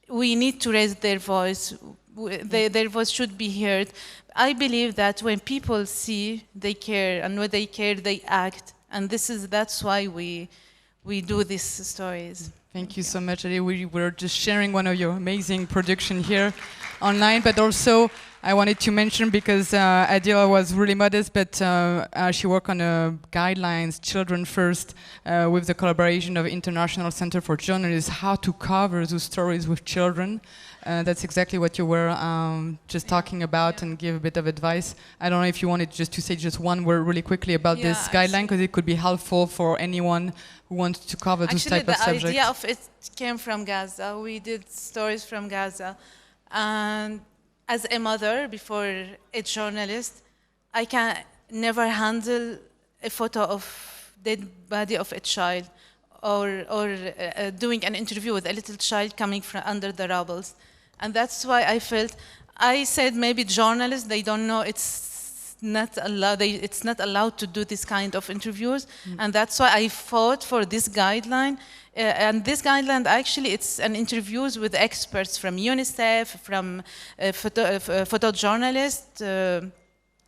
we need to raise their voice. Their voice should be heard. I believe that when people see, they care, and when they care, they act. And that's why we do these stories. Thank you so much, Aide. We were just sharing one of your amazing production here online, but also I wanted to mention, because Adil was really modest, but she worked on guidelines, Children First, with the collaboration of International Center for Journalists, how to cover those stories with children. That's exactly what you were just talking about, and give a bit of advice. I don't know if you wanted just to say just one word really quickly about this guideline, because it could be helpful for anyone who wants to cover this type of subject. Actually, the idea of it came from Gaza. We did stories from Gaza. And as a mother, before a journalist, I can never handle a photo of dead body of a child, or doing an interview with a little child coming from under the rubble. And that's why I said maybe journalists, they don't know it's not allowed to do this kind of interviews. And that's why I fought for this guideline. And this guideline, actually, it's an interviews with experts from UNICEF, from photojournalists.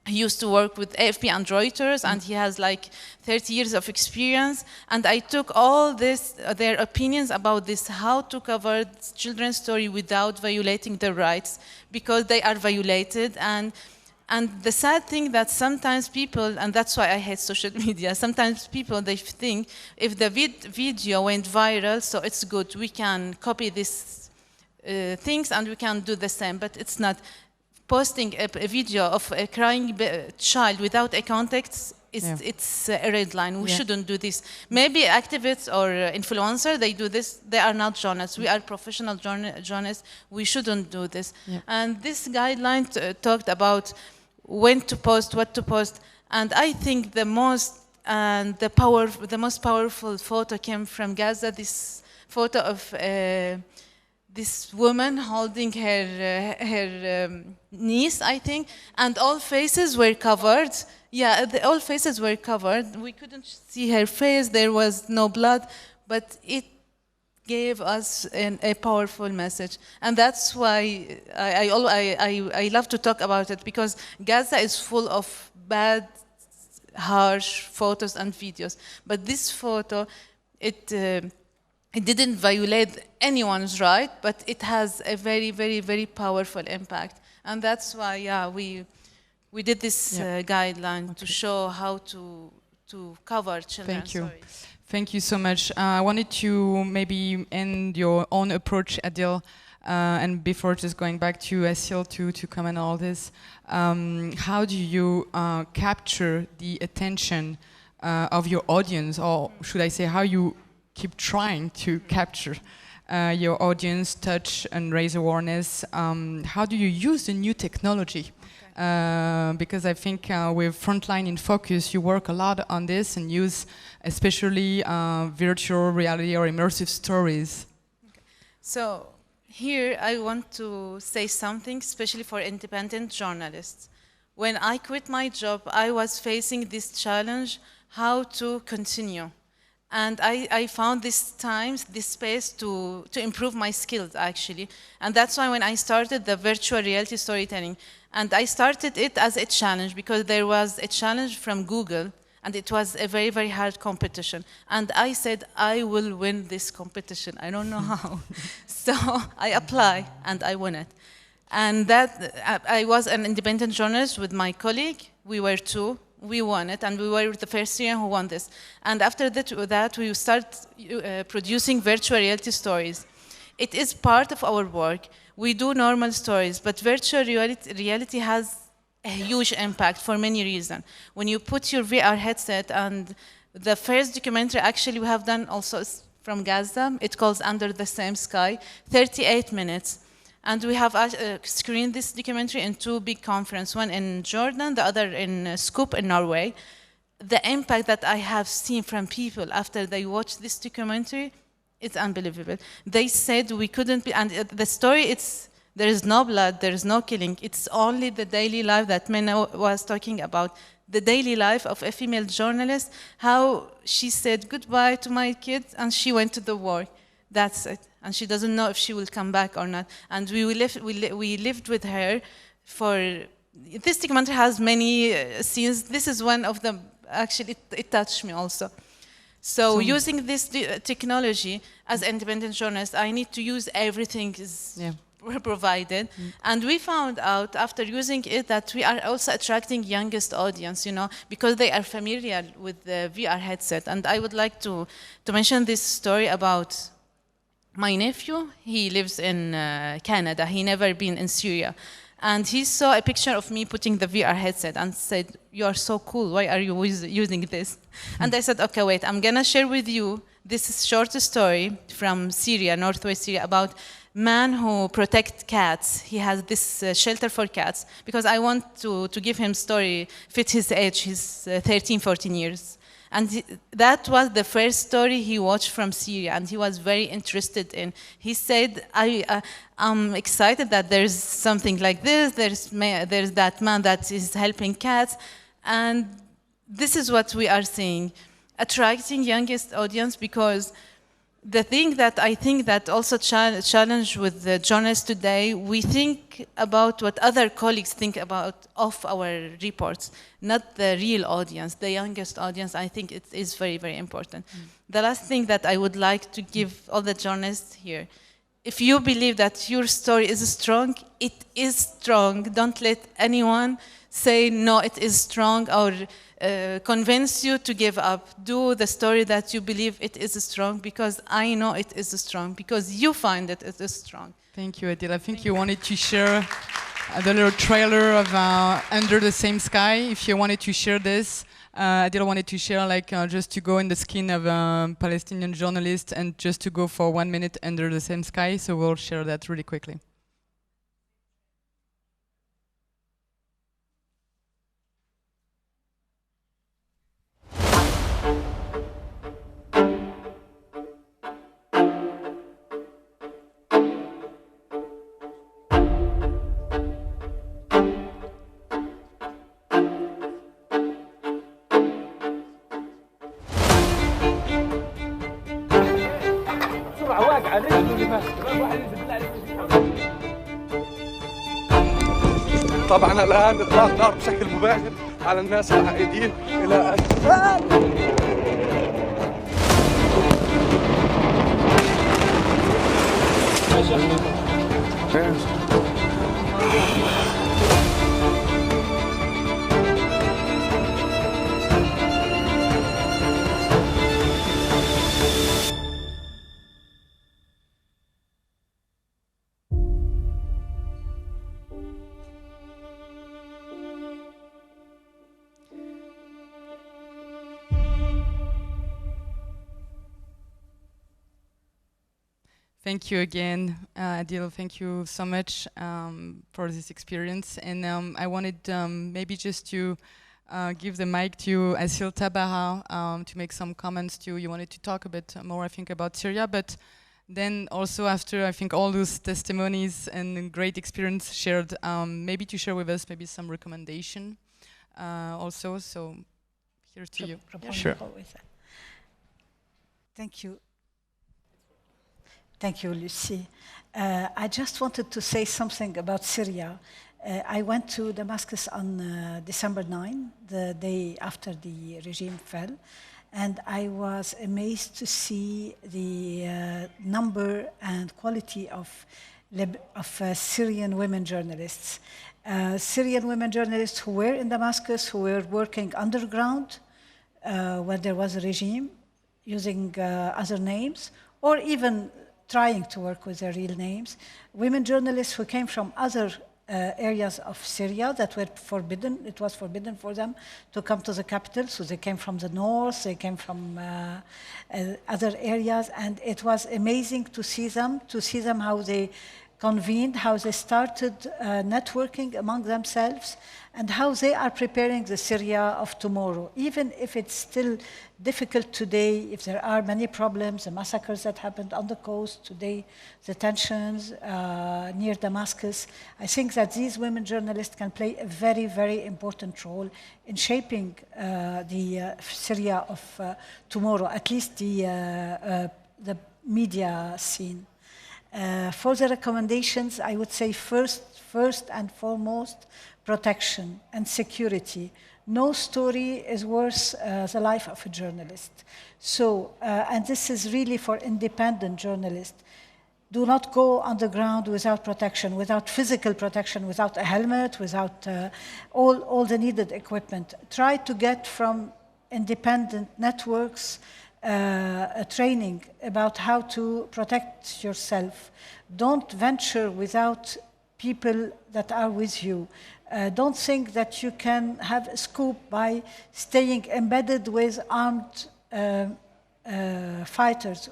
He used to work with AFP and Reuters, and he has like 30 years of experience. And I took all their opinions about this, how to cover children's story without violating their rights, because they are violated. And the sad thing that sometimes people, and that's why I hate social media, sometimes people, they think if the video went viral, so it's good, we can copy these things and we can do the same, but it's not. Posting a video of a crying child without a context, it's a red line. We shouldn't do this. Maybe activists or influencers, they do this. They are not journalists. We are professional journalists. We shouldn't do this. And this guideline talked about when to post, what to post. And I think the most powerful photo came from Gaza. This photo of this woman holding her niece, I think, and all faces were covered. Yeah, all faces were covered. We couldn't see her face. There was no blood, but it gave us a powerful message. And that's why I love to talk about it, because Gaza is full of bad, harsh photos and videos. But this photo, it didn't violate anyone's right, but it has a very, very, very powerful impact. And that's why, we did this guideline to show how to cover children's stories. Thank you so much. I wanted to maybe end your own approach, Adil, and before just going back to Acil to comment on all this, how do you capture the attention of your audience, or should I say how you keep trying to capture your audience, touch and raise awareness? How do you use the new technology? Because I think with Frontline in Focus, you work a lot on this and use especially virtual reality or immersive stories. Okay. So here I want to say something, especially for independent journalists. When I quit my job, I was facing this challenge, how to continue. And I found this space to improve my skills, actually. And that's why when I started the virtual reality storytelling, and I started it as a challenge, because there was a challenge from Google, and it was a very, very hard competition. And I said, I will win this competition. I don't know how. So I applied, and I won it. And I was an independent journalist with my colleague. We were two. We won it, and we were the first Syrian who won this. And after that we start producing virtual reality stories. It is part of our work. We do normal stories, but virtual reality has a huge impact for many reasons. When you put your VR headset, and the first documentary actually we have done also from Gaza, it calls Under the Same Sky, 38 minutes. And we have screened this documentary in two big conferences, one in Jordan, the other in Scoop in Norway. The impact that I have seen from people after they watched this documentary, it's unbelievable. They said we couldn't be, and the story, there is no blood, there is no killing. It's only the daily life that Mena was talking about, the daily life of a female journalist, how she said goodbye to my kids and she went to the war. That's it. And she doesn't know if she will come back or not. And we lived with her for, this documentary has many scenes. This is one of them, actually, it touched me also. So using this technology, as an independent journalist, I need to use everything provided. And we found out after using it that we are also attracting youngest audience, you know, because they are familiar with the VR headset. And I would like to mention this story about my nephew. He lives in Canada. He never been in Syria. And he saw a picture of me putting the VR headset and said, "You are so cool, why are you using this?" And I said, okay, wait, I'm gonna share with you this short story from Syria, northwest Syria, about man who protect cats. He has this shelter for cats, because I want to give him story, fit his age, he's 13, 14 years. And that was the first story he watched from Syria, and he was very interested in. He said, I'm excited that there's something like this, there's that man that is helping cats, and this is what we are seeing, attracting youngest audience, because the thing that I think that also challenge with the journalists today, we think about what other colleagues think about of our reports, not the real audience, the youngest audience. I think it is very, very important. The last thing that I would like to give all the journalists here, if you believe that your story is strong, it is strong. Don't let anyone say, no, it is strong, or convince you to give up. Do the story that you believe it is strong, because I know it is strong, because you find it is strong. Thank you, Adil. I think you wanted to share the little trailer of Under the Same Sky. If you wanted to share this, Adil wanted to share, like, just to go in the skin of a Palestinian journalist and just to go for 1 minute under the same sky. So we'll share that really quickly. طبعا الآن إطلاق نار بشكل مباشر على الناس العائدين إلى Thank you again, Adil. Thank you so much for this experience. And I wanted maybe just to give the mic to Acil TABBARA to make some comments too. You wanted to talk a bit more, I think, about Syria, but then also after, I think, all those testimonies and great experience shared, maybe to share with us maybe some recommendation also. So here's to you. Sure. Thank you. Thank you, Lucie. I just wanted to say something about Syria. I went to Damascus on December 9, the day after the regime fell, and I was amazed to see the number and quality of Syrian women journalists. Syrian women journalists who were in Damascus, who were working underground when there was a regime, using other names, or even trying to work with their real names. Women journalists who came from other areas of Syria that were forbidden. It was forbidden for them to come to the capital. So they came from the north, they came from other areas. And it was amazing to see them how they convened, how they started networking among themselves, and how they are preparing the Syria of tomorrow. Even if it's still difficult today, if there are many problems, the massacres that happened on the coast today, the tensions near Damascus, I think that these women journalists can play a very, very important role in shaping the Syria of tomorrow, at least the media scene. For the recommendations, I would say first and foremost, protection and security. No story is worth the life of a journalist. So, and this is really for independent journalists. do not go underground without protection, without physical protection, without a helmet, without all the needed equipment. Try to get from independent networks a training about how to protect yourself. Don't venture without people that are with you. Don't think that you can have a scoop by staying embedded with armed fighters.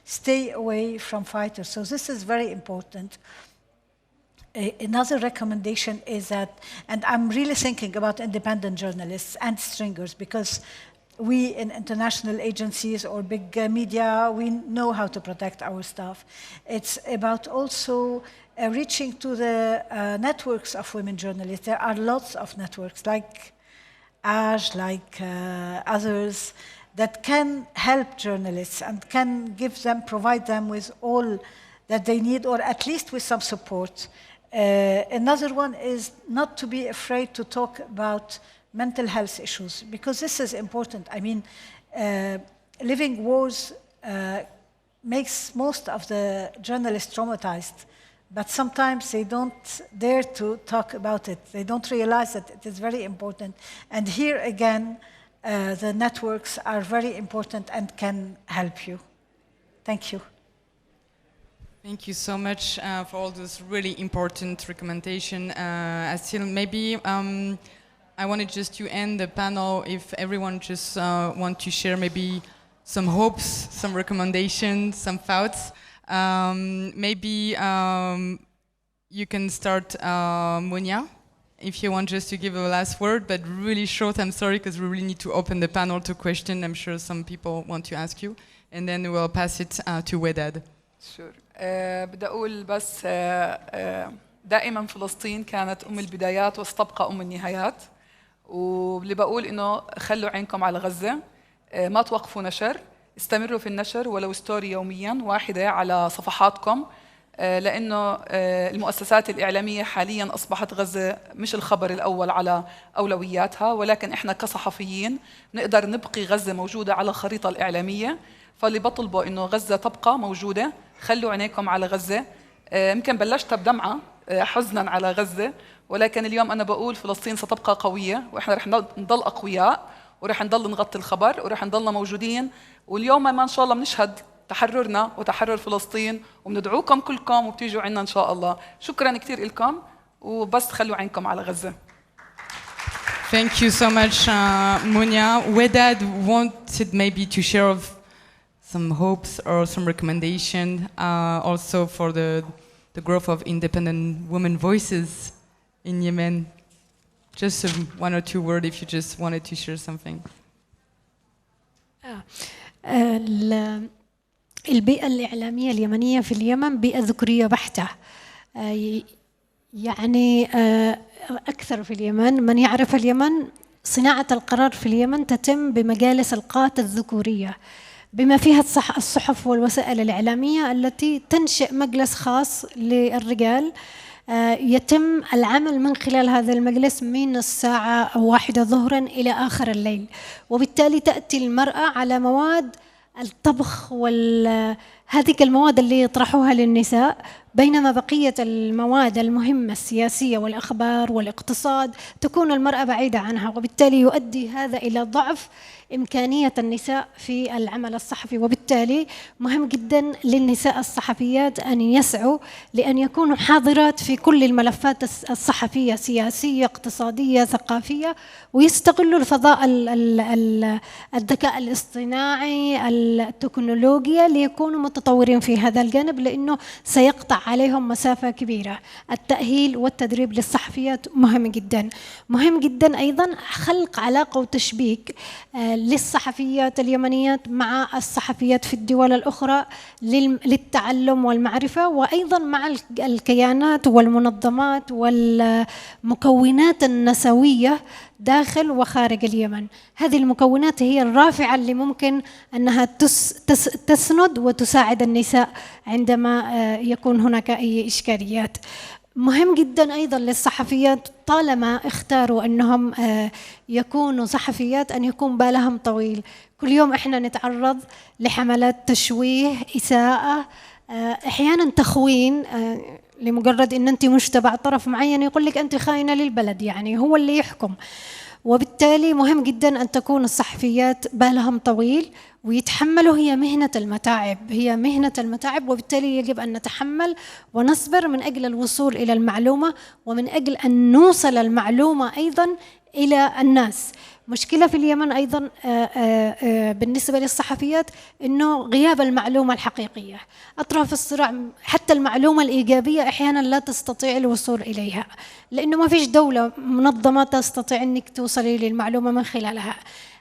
Stay away from fighters. So this is very important. Another recommendation is that, and I'm really thinking about independent journalists and stringers, because we in international agencies or big media, we know how to protect our staff. It's about also reaching to the networks of women journalists. There are lots of networks like Aide, like others, that can help journalists and can provide them with all that they need, or at least with some support. Another one is not to be afraid to talk about mental health issues, because this is important. I mean, living wars makes most of the journalists traumatized, but sometimes they don't dare to talk about it. They don't realize that it is very important. And here again, the networks are very important and can help you. Thank you. Thank you so much for all those really important recommendations. Acil, maybe I wanted just to end the panel if everyone just want to share maybe some hopes, some recommendations, some thoughts. Maybe you can start, Munia, if you want just to give a last word, but really short. I'm sorry, because we really need to open the panel to questions. I'm sure some people want to ask you. And then we'll pass it to Wedad. Sure. بدي أقول بس دائما فلسطين كانت أم البدايات وستبقى أم النهايات. واللي بقول إنه خلوا عينكم على غزة، ما توقفوا نشر، استمروا في النشر ولو ستوري يوميا واحدة على صفحاتكم، لأنه المؤسسات الإعلامية حاليا أصبحت غزة مش الخبر الأول على أولوياتها، ولكن إحنا كصحفيين نقدر نبقي غزة موجودة على الخريطة الإعلامية. فاللي بطلبه إنه غزة تبقى موجودة، خلوا عينيكم على غزة. يمكن بلشتها بدمعة حزنا على غزة، ولكن اليوم أنا بقول فلسطين ستبقى قوية، وإحنا رح نضل أقوياء، ورح نضل نغطي الخبر، ورح نضلنا موجودين. واليوم ما إن شاء الله بنشهد تحررنا وتحرر فلسطين، وبندعوكم كلكم وبتيجوا عنا إن شاء الله. شكرا كثير لكم، وبس خلوا عينكم على غزة. Thank you so much, Munia. Wedad wanted maybe to share some hopes or some recommendation also for the growth of independent women voices in Yemen. Just one or two words if you just wanted to share something. البيئة الإعلامية اليمنية في اليمن بيئة ذكورية بحتة، يعني أكثر في اليمن. من يعرف اليمن، صناعة القرار في اليمن تتم بمجالس القادة الذكورية، بما فيها الصحف والوسائل الإعلامية التي تنشئ مجلس خاص للرجال. يتم العمل من خلال هذا المجلس من الساعة 1 ظهرا إلى آخر الليل، وبالتالي تأتي المرأة على مواد الطبخ هذه المواد اللي يطرحوها للنساء، بينما بقية المواد المهمة السياسية والأخبار والاقتصاد تكون المرأة بعيدة عنها، وبالتالي يؤدي هذا إلى ضعف إمكانية النساء في العمل الصحفي. وبالتالي مهم جدا للنساء الصحفيات أن يسعوا لأن يكونوا حاضرات في كل الملفات الصحفية، سياسية، اقتصادية، ثقافية، ويستغلوا الفضاء الذكاء الاصطناعي، التكنولوجيا، ليكونوا متطورين في هذا الجانب، لأنه سيقطع عليهم مسافة كبيرة. التأهيل والتدريب للصحفيات مهم جدا. مهم جدا أيضا خلق علاقة وتشبيك للصحفيات اليمنيات مع الصحفيات في الدول الأخرى للتعلم والمعرفة، وأيضا مع الكيانات والمنظمات والمكونات النسوية داخل وخارج اليمن. هذه المكونات هي الرافعة اللي ممكن أنها تسند وتساعد النساء عندما يكون هناك أي إشكاليات. مهم جدا أيضا للصحفيات طالما اختاروا أنهم يكونوا صحفيات أن يكون بالهم طويل. كل يوم إحنا نتعرض لحملات تشويه، إساءة، أحيانا تخوين لمجرد أن أنت مش تبع طرف معين يقول لك أنت خاينة للبلد، يعني هو اللي يحكم. وبالتالي مهم جدا أن تكون الصحفيات بالهم طويل ويتحملوا، هي مهنة المتاعب، هي مهنة المتاعب، وبالتالي يجب أن نتحمل ونصبر من أجل الوصول إلى المعلومة ومن أجل أن نوصل المعلومة أيضا إلى الناس. مشكلة في اليمن أيضا بالنسبة للصحفيات إنه غياب المعلومة الحقيقية. أطراف الصراع حتى المعلومة الإيجابية أحيانا لا تستطيع الوصول إليها، لأنه ما فيش دولة منظمة تستطيع أنك توصلي للمعلومة من خلالها.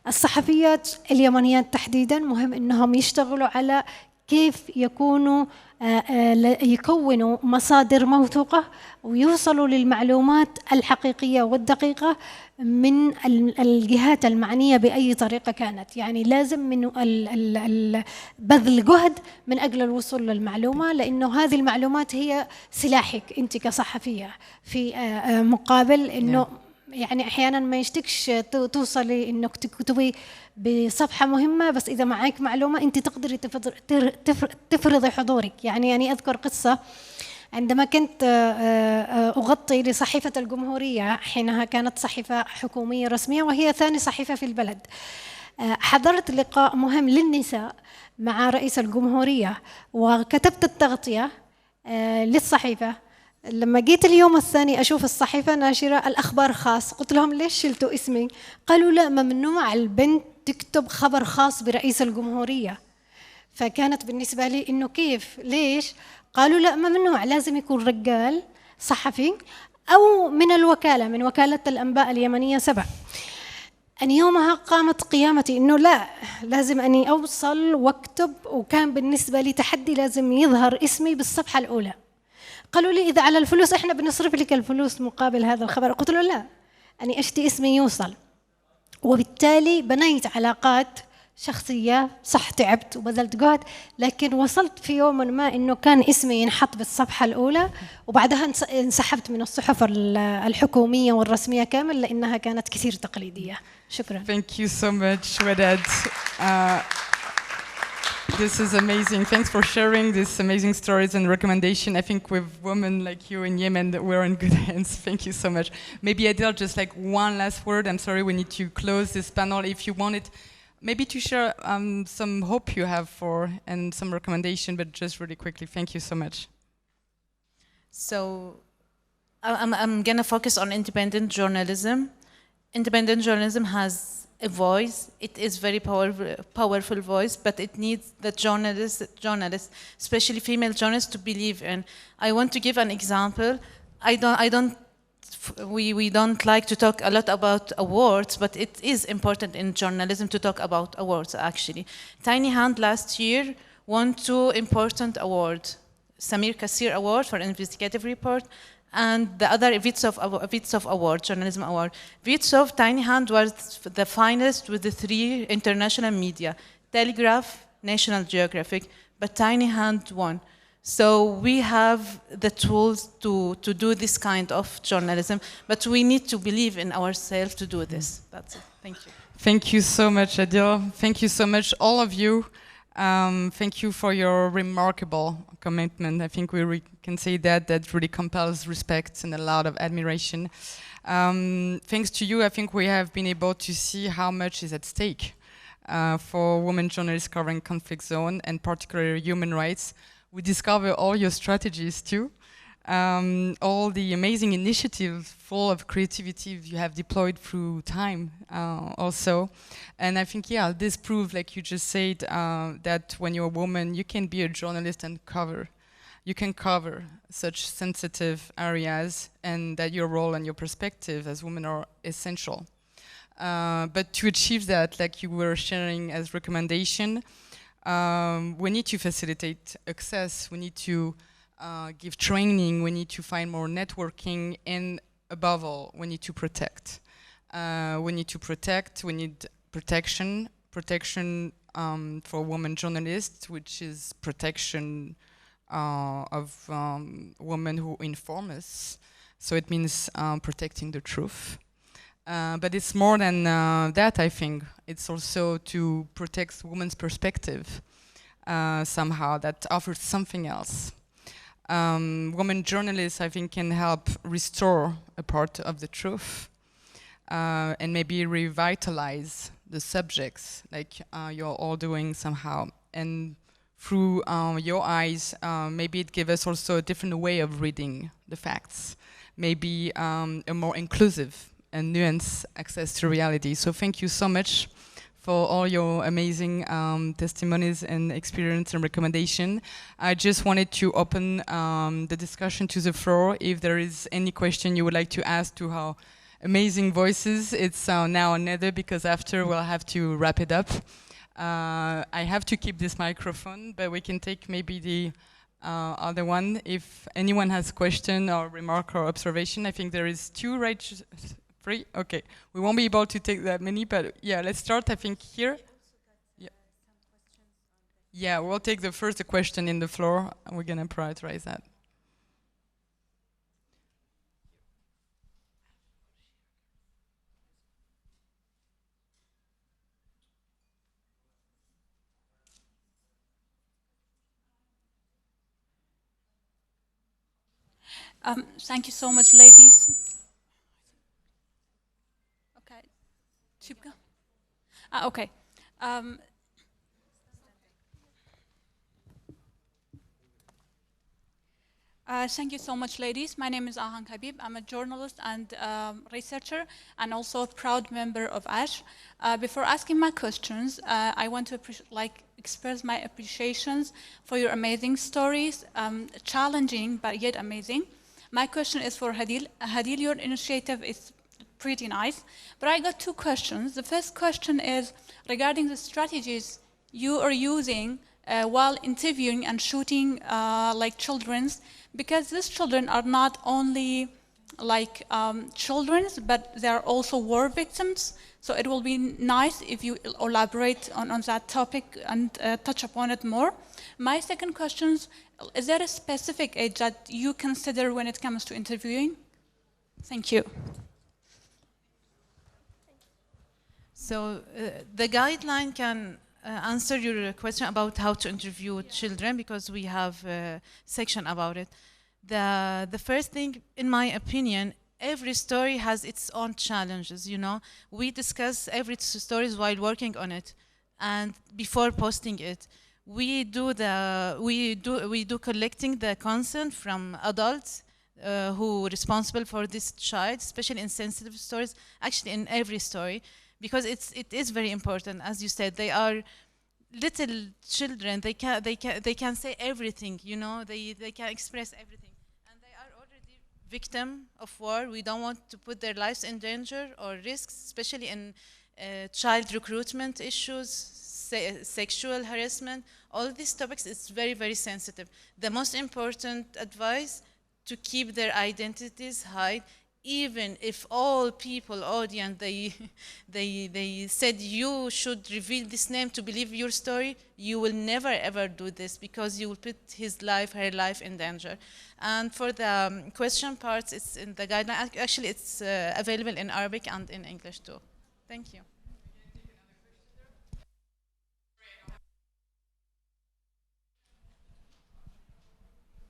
الصحفيات اليمنيات تحديدا مهم أنهم يشتغلوا على كيف يكونوا مصادر موثوقة ويوصلوا للمعلومات الحقيقية والدقيقة من الجهات المعنية بأي طريقة كانت. يعني لازم من بذل جهد من أجل الوصول للمعلومة، لأنه هذه المعلومات هي سلاحك أنت كصحفية، في مقابل أنه يعني أحيانا ما يشتكش توصلي أنك تكتبي بصفحة مهمة، بس إذا معك معلومة أنت تقدري تفرضي حضورك. يعني أذكر قصة عندما كنت أغطي لصحيفة الجمهورية، حينها كانت صحيفة حكومية رسمية وهي ثاني صحيفة في البلد. حضرت لقاء مهم للنساء مع رئيس الجمهورية وكتبت التغطية للصحيفة. لما جيت اليوم الثاني أشوف الصحيفة ناشرة الأخبار خاص، قلت لهم ليش شلتوا اسمي؟ قالوا لا، ممنوع البنت تكتب خبر خاص برئيس الجمهورية. فكانت بالنسبة لي إنه كيف؟ ليش؟ قالوا لا، ممنوع، لازم يكون رجال صحفي أو من الوكالة، من وكالة الأنباء اليمنية 7. أن يومها قامت قيامتي إنه لا، لازم أني أوصل واكتب، وكان بالنسبة لي تحدي، لازم يظهر اسمي بالصفحة الأولى. قالوا لي إذا على الفلوس إحنا بنصرف لك الفلوس مقابل هذا الخبر. قلت له لا، أني أشتي اسمي يوصل. وبالتالي بنيت علاقات شخصية، صح تعبت وبذلت جهد، لكن وصلت في يوم ما إنه كان اسمي ينحط بالصفحة الأولى، وبعدها انسحبت من الصحف الحكومية والرسمية كامل لأنها كانت كثير تقليدية. شكرا. Thank you so much, Wedad. This is amazing. Thanks for sharing these amazing stories and recommendation. I think with women like you in Yemen, we're in good hands. Thank you so much. Maybe Aide, just like one last word. I'm sorry, we need to close this panel. If you wanted maybe to share some hope you have for and some recommendation, but just really quickly. Thank you so much. So I'm going to focus on independent journalism. Independent journalism has a voice. It is very powerful voice, but it needs the journalists, especially female journalists, to believe in. I want to give an example. We don't like to talk a lot about awards, but it is important in journalism to talk about awards, actually. Tiny Hand last year won 2 important awards. Samir Kassir Award for Investigative Report, and the other VFSF Award, Journalism Award. VFSF Tiny Hand was the finalist with the 3 international media, Telegraph, National Geographic, but Tiny Hand won. So we have the tools to do this kind of journalism, but we need to believe in ourselves to do this. That's it. Thank you. Thank you so much, Adil. Thank you so much, all of you. Thank you for your remarkable commitment. I think we can say that really compels respect and a lot of admiration. Thanks to you, I think we have been able to see how much is at stake for women journalists covering conflict zone and particularly human rights. We discover all your strategies too. All the amazing initiatives full of creativity you have deployed through time also. And I think, yeah, this proves, like you just said, that when you're a woman, you can be a journalist and you can cover such sensitive areas, and that your role and your perspective as women are essential. But to achieve that, like you were sharing as recommendation, we need to facilitate access, we need to give training, we need to find more networking, and above all, we need to protect. We need to protect, we need protection for women journalists, which is protection of women who inform us. So it means protecting the truth. But it's more than that, I think. It's also to protect women's perspective. somehow, that offers something else. Women journalists, I think, can help restore a part of the truth and maybe revitalize the subjects, like you're all doing somehow. And through your eyes, maybe it gives us also a different way of reading the facts, maybe a more inclusive and nuanced access to reality. So thank you so much for all your amazing testimonies and experience and recommendation. I just wanted to open the discussion to the floor. If there is any question you would like to ask to our amazing voices, it's now another, because after we'll have to wrap it up. I have to keep this microphone, but we can take maybe the other one. If anyone has question or remark or observation, I think there is two, right? Three? Okay. We won't be able to take that many, but yeah, let's start, I think, here. Yeah, yeah, we'll take the first question in the floor, and we're going to prioritize that. Thank you so much, ladies. Okay. Shibka? Okay. Thank you so much, ladies. My name is Ahan Habib. I'm a journalist and researcher, and also a proud member of ASH. Before asking my questions, I want to express my appreciations for your amazing stories, challenging but yet amazing. My question is for Hadil. Hadil, your initiative is pretty nice, but I got two questions. The first question is regarding the strategies you are using while interviewing and shooting children's, because these children are not only children's, but they are also war victims. So it will be nice if you elaborate on that topic and touch upon it more. My second question is there a specific age that you consider when it comes to interviewing? Thank you. So the guideline can answer your question about how to interview children, because we have a section about it. The first thing, in my opinion, every story has its own challenges, you know. We discuss every story while working on it, and before posting it. We do collecting the consent from adults who are responsible for this child, especially in sensitive stories, actually in every story, because it is very important. As you said, they are little children. They can say everything, you know. They can express everything, and they are already victim of war. We don't want to put their lives in danger or risks, especially in child recruitment issues, sexual harassment. All these topics is very, very sensitive. The most important advice, to keep their identities hide, even if all people, audience, they said you should reveal this name to believe your story, you will never ever do this, because you will put his life, her life in danger. And for the question parts, it's in the guideline. Actually, it's available in Arabic and in English too. Thank you.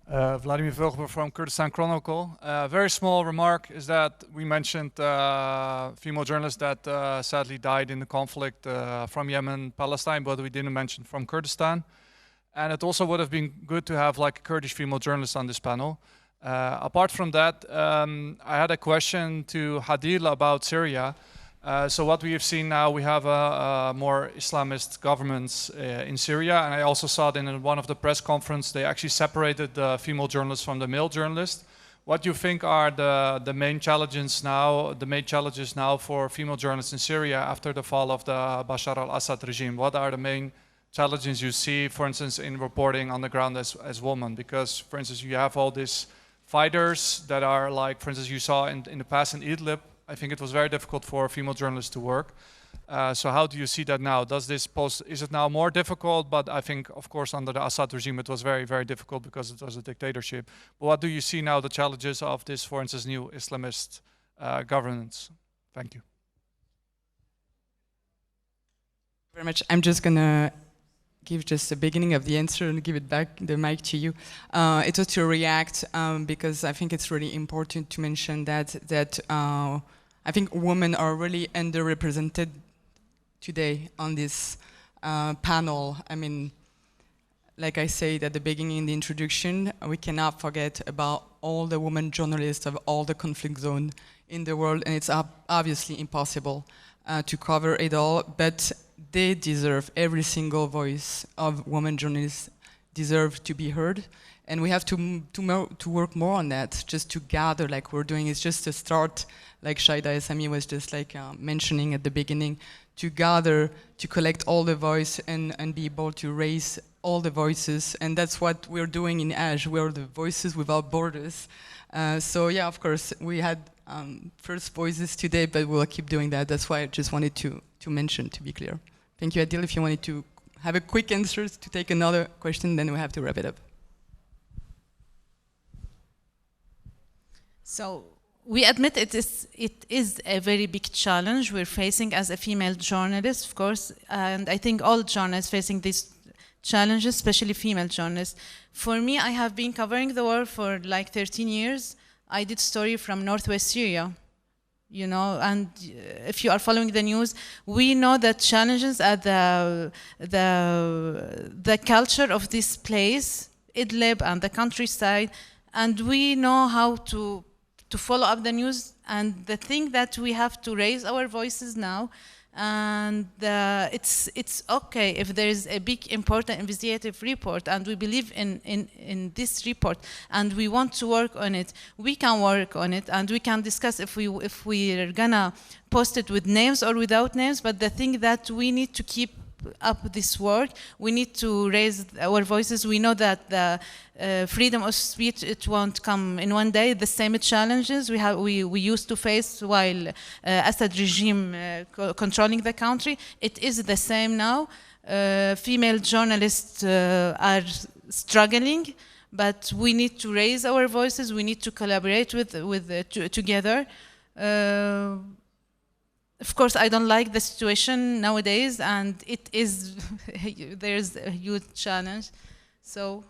Vladimir Vogelberg from Kurdistan Chronicle. Very small remark is that we mentioned female journalists that sadly died in the conflict from Yemen, Palestine, but we didn't mention from Kurdistan. And it also would have been good to have like a Kurdish female journalist on this panel. Apart from that, I had a question to Hadil about Syria. So what we have seen now, we have a more Islamist governments in Syria, and I also saw that in one of the press conferences they actually separated the female journalists from the male journalists. What do you think are the main challenges now? The main challenges now for female journalists in Syria after the fall of the Bashar al-Assad regime? What are the main challenges you see, for instance, in reporting on the ground as women? Because, for instance, you have all these fighters that are like, for instance, you saw in the past in Idlib. I think it was very difficult for female journalists to work. So how do you see that now? Does this pose, is it now more difficult? But I think, of course, under the Assad regime, it was very, very difficult because it was a dictatorship. But what do you see now, the challenges of this, for instance, new Islamist governance? Thank you. Very much. I'm just going to give just the beginning of the answer and give it back, the mic to you. It was to react because I think it's really important to mention that I think women are really underrepresented today on this panel. I mean, like I said at the beginning in the introduction, we cannot forget about all the women journalists of all the conflict zones in the world, and it's obviously impossible to cover it all, but they deserve, every single voice of women journalists deserve to be heard, and we have to work more on that, just to gather like we're doing. It's just a start, like Shaida Esami was just like mentioning at the beginning, to gather, to collect all the voice and be able to raise all the voices, and that's what we're doing in Aide. We're the Voices Without Borders. So yeah, of course, we had first voices today, but we'll keep doing that. That's why I just wanted to mention, to be clear. Thank you, Adil. If you wanted to have a quick answer to take another question, then we have to wrap it up. So we admit it is a very big challenge we're facing as a female journalist, of course, and I think all journalists facing these challenges, especially female journalists. For me, I have been covering the war for like 13 years. I did story from northwest Syria, you know, and if you are following the news, we know that challenges at the culture of this place, Idlib and the countryside, and we know how to follow up the news, and the thing that we have to raise our voices now, and it's okay if there is a big important investigative report and we believe in this report and we want to work on it, we can work on it and we can discuss if we're gonna post it with names or without names, but the thing that we need to keep up this work, we need to raise our voices. We know that the freedom of speech, it won't come in one day. The same challenges we used to face while Assad regime controlling the country, it is the same now. Female journalists are struggling, but we need to raise our voices. We need to collaborate together. Of course, I don't like the situation nowadays, and it is there's a huge challenge. So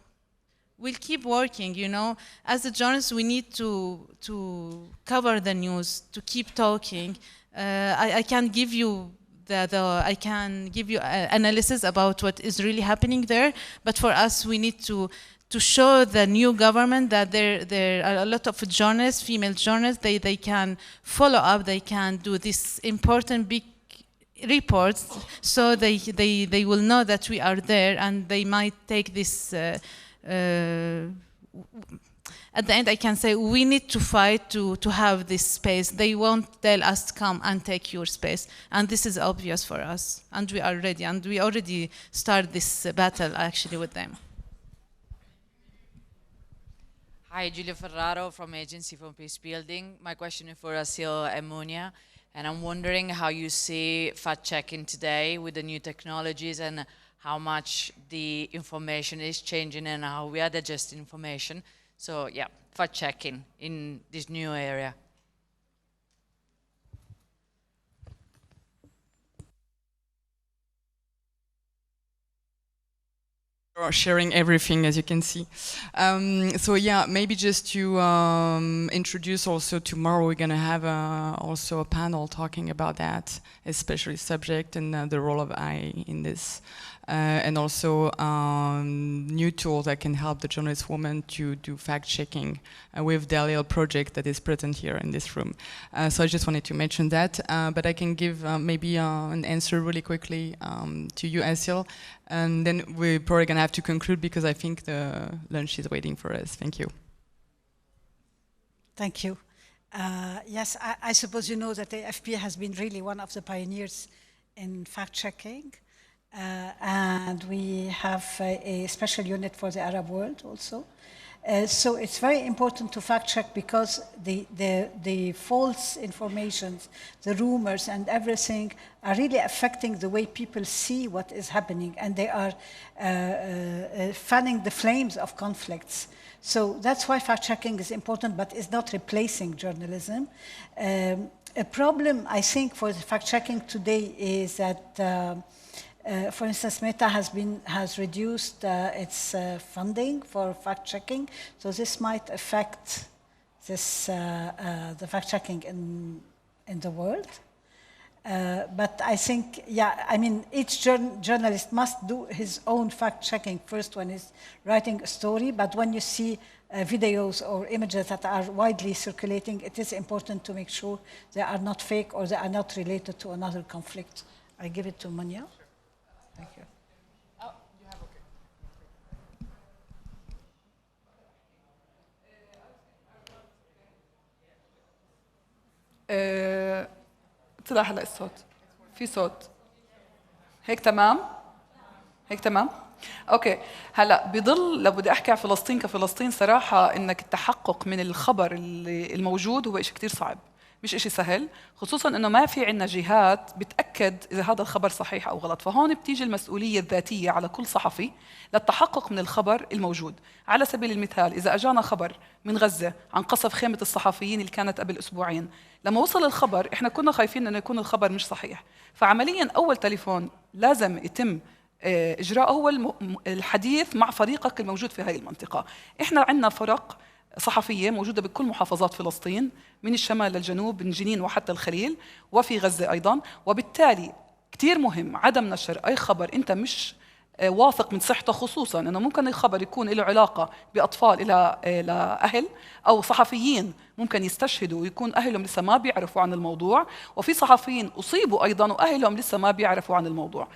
we'll keep working. You know, as a journalist, we need to cover the news, to keep talking. I can give you I can give you analysis about what is really happening there, but for us, we need to show the new government that there are a lot of journalists, female journalists, they can follow up, they can do this important big reports, so they will know that we are there, and they might take this, at the end I can say we need to fight to have this space. They won't tell us come and take your space, and this is obvious for us, and we are ready, and we already started this battle actually with them. Hi, Giulia Ferraro from Agency for Peace Building. My question is for Acil and Monia, and I'm wondering how you see fact-checking today with the new technologies and how much the information is changing and how we are digesting information. So yeah, fact-checking in this new area. Sharing everything, as you can see. So yeah, maybe just to introduce also, tomorrow we're going to have also a panel talking about that, especially subject and the role of AI in this. And also new tools that can help the journalist woman to do fact-checking with the Dalil project that is present here in this room. So I just wanted to mention that, but I can give maybe an answer really quickly to you, Acil, and then we're probably going to have to conclude because I think the lunch is waiting for us. Thank you. Thank you. Yes, I suppose you know that the AFP has been really one of the pioneers in fact-checking. And we have a special unit for the Arab world also. So it's very important to fact check because the false informations, the rumors and everything are really affecting the way people see what is happening, and they are fanning the flames of conflicts. So that's why fact checking is important, but it's not replacing journalism. A problem, I think, for the fact checking today is that For instance, Meta has reduced its funding for fact-checking, so this might affect the fact-checking in the world. But I think, each journalist must do his own fact-checking first when he's writing a story, but when you see videos or images that are widely circulating, it is important to make sure they are not fake or they are not related to another conflict. I give it to Manya. Thank you. Oh, you have okay. طلع هلا الصوت. في صوت. هيك تمام؟ هيك تمام؟ اوكي، هلا بضل لو بدي احكي على فلسطين كفلسطين صراحه انك التحقق من الخبر الموجود هو شيء كثير صعب. مش إشي سهل، خصوصاً إنه ما في عنا جهات بتأكد إذا هذا الخبر صحيح أو غلط، فهون بتيجي المسؤولية الذاتية على كل صحفي للتحقق من الخبر الموجود. على سبيل المثال إذا أجانا خبر من غزة عن قصف خيمة الصحفيين اللي كانت قبل أسبوعين، لما وصل الخبر إحنا كنا خايفين إنه يكون الخبر مش صحيح، فعملياً أول تليفون لازم يتم إجراءه هو الحديث مع فريقك الموجود في هذه المنطقة. إحنا عنا فرق صحفية موجودة بكل محافظات فلسطين من الشمال للجنوب، من جنين وحتى الخليل وفي غزة أيضاً، وبالتالي كتير مهم عدم نشر أي خبر أنت مش واثق من صحته، خصوصاً أنه ممكن الخبر يكون له علاقة بأطفال إلى أهل أو صحفيين ممكن يستشهدوا ويكون أهلهم لسه ما بيعرفوا عن الموضوع، وفي صحفيين أصيبوا أيضاً وأهلهم لسه ما بيعرفوا عن الموضوع.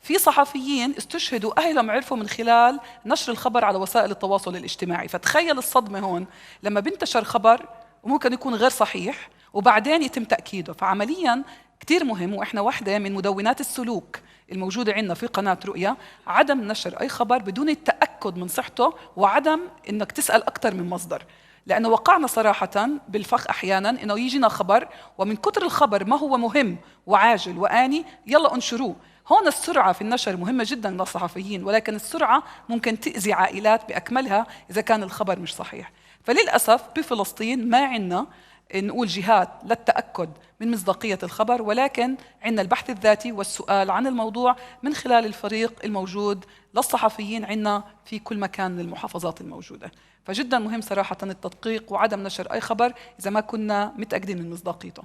في صحفيين استشهدوا أهلهم عرفوا من خلال نشر الخبر على وسائل التواصل الاجتماعي، فتخيل الصدمة هون لما بنتشر خبر وممكن يكون غير صحيح وبعدين يتم تأكيده. فعملياً كتير مهم، وإحنا واحدة من مدونات السلوك الموجودة عندنا في قناة رؤيا عدم نشر أي خبر بدون التأكد من صحته وعدم إنك تسأل أكثر من مصدر، لأنه وقعنا صراحة بالفخ أحياناً إنه يجينا خبر ومن كتر الخبر ما هو مهم وعاجل وآني يلا انشروه. هون السرعة في النشر مهمة جداً للصحفيين، ولكن السرعة ممكن تأذي عائلات بأكملها إذا كان الخبر مش صحيح. فللأسف بفلسطين ما عندنا نقول جهات للتأكد من مصداقية الخبر، ولكن عندنا البحث الذاتي والسؤال عن الموضوع من خلال الفريق الموجود للصحفيين عندنا في كل مكان من المحافظات الموجودة. فجداً مهم صراحة التدقيق وعدم نشر أي خبر إذا ما كنا متأكدين من مصداقيته.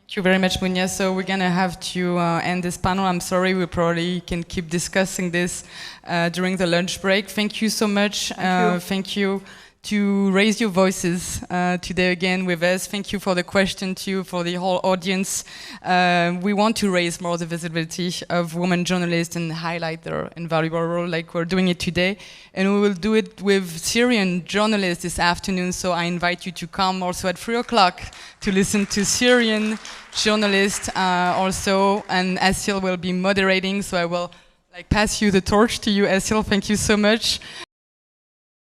Thank you very much, Munya. So we're going to have to end this panel. I'm sorry, we probably can keep discussing this during the lunch break. Thank you so much. Thank you to raise your voices today again with us. Thank you for the question too, for the whole audience. We want to raise more the visibility of women journalists and highlight their invaluable role like we're doing it today. And we will do it with Syrian journalists this afternoon. So I invite you to come also at 3 o'clock to listen to Syrian journalists also. And Acil will be moderating, so I will pass you the torch to you, Acil. Thank you so much.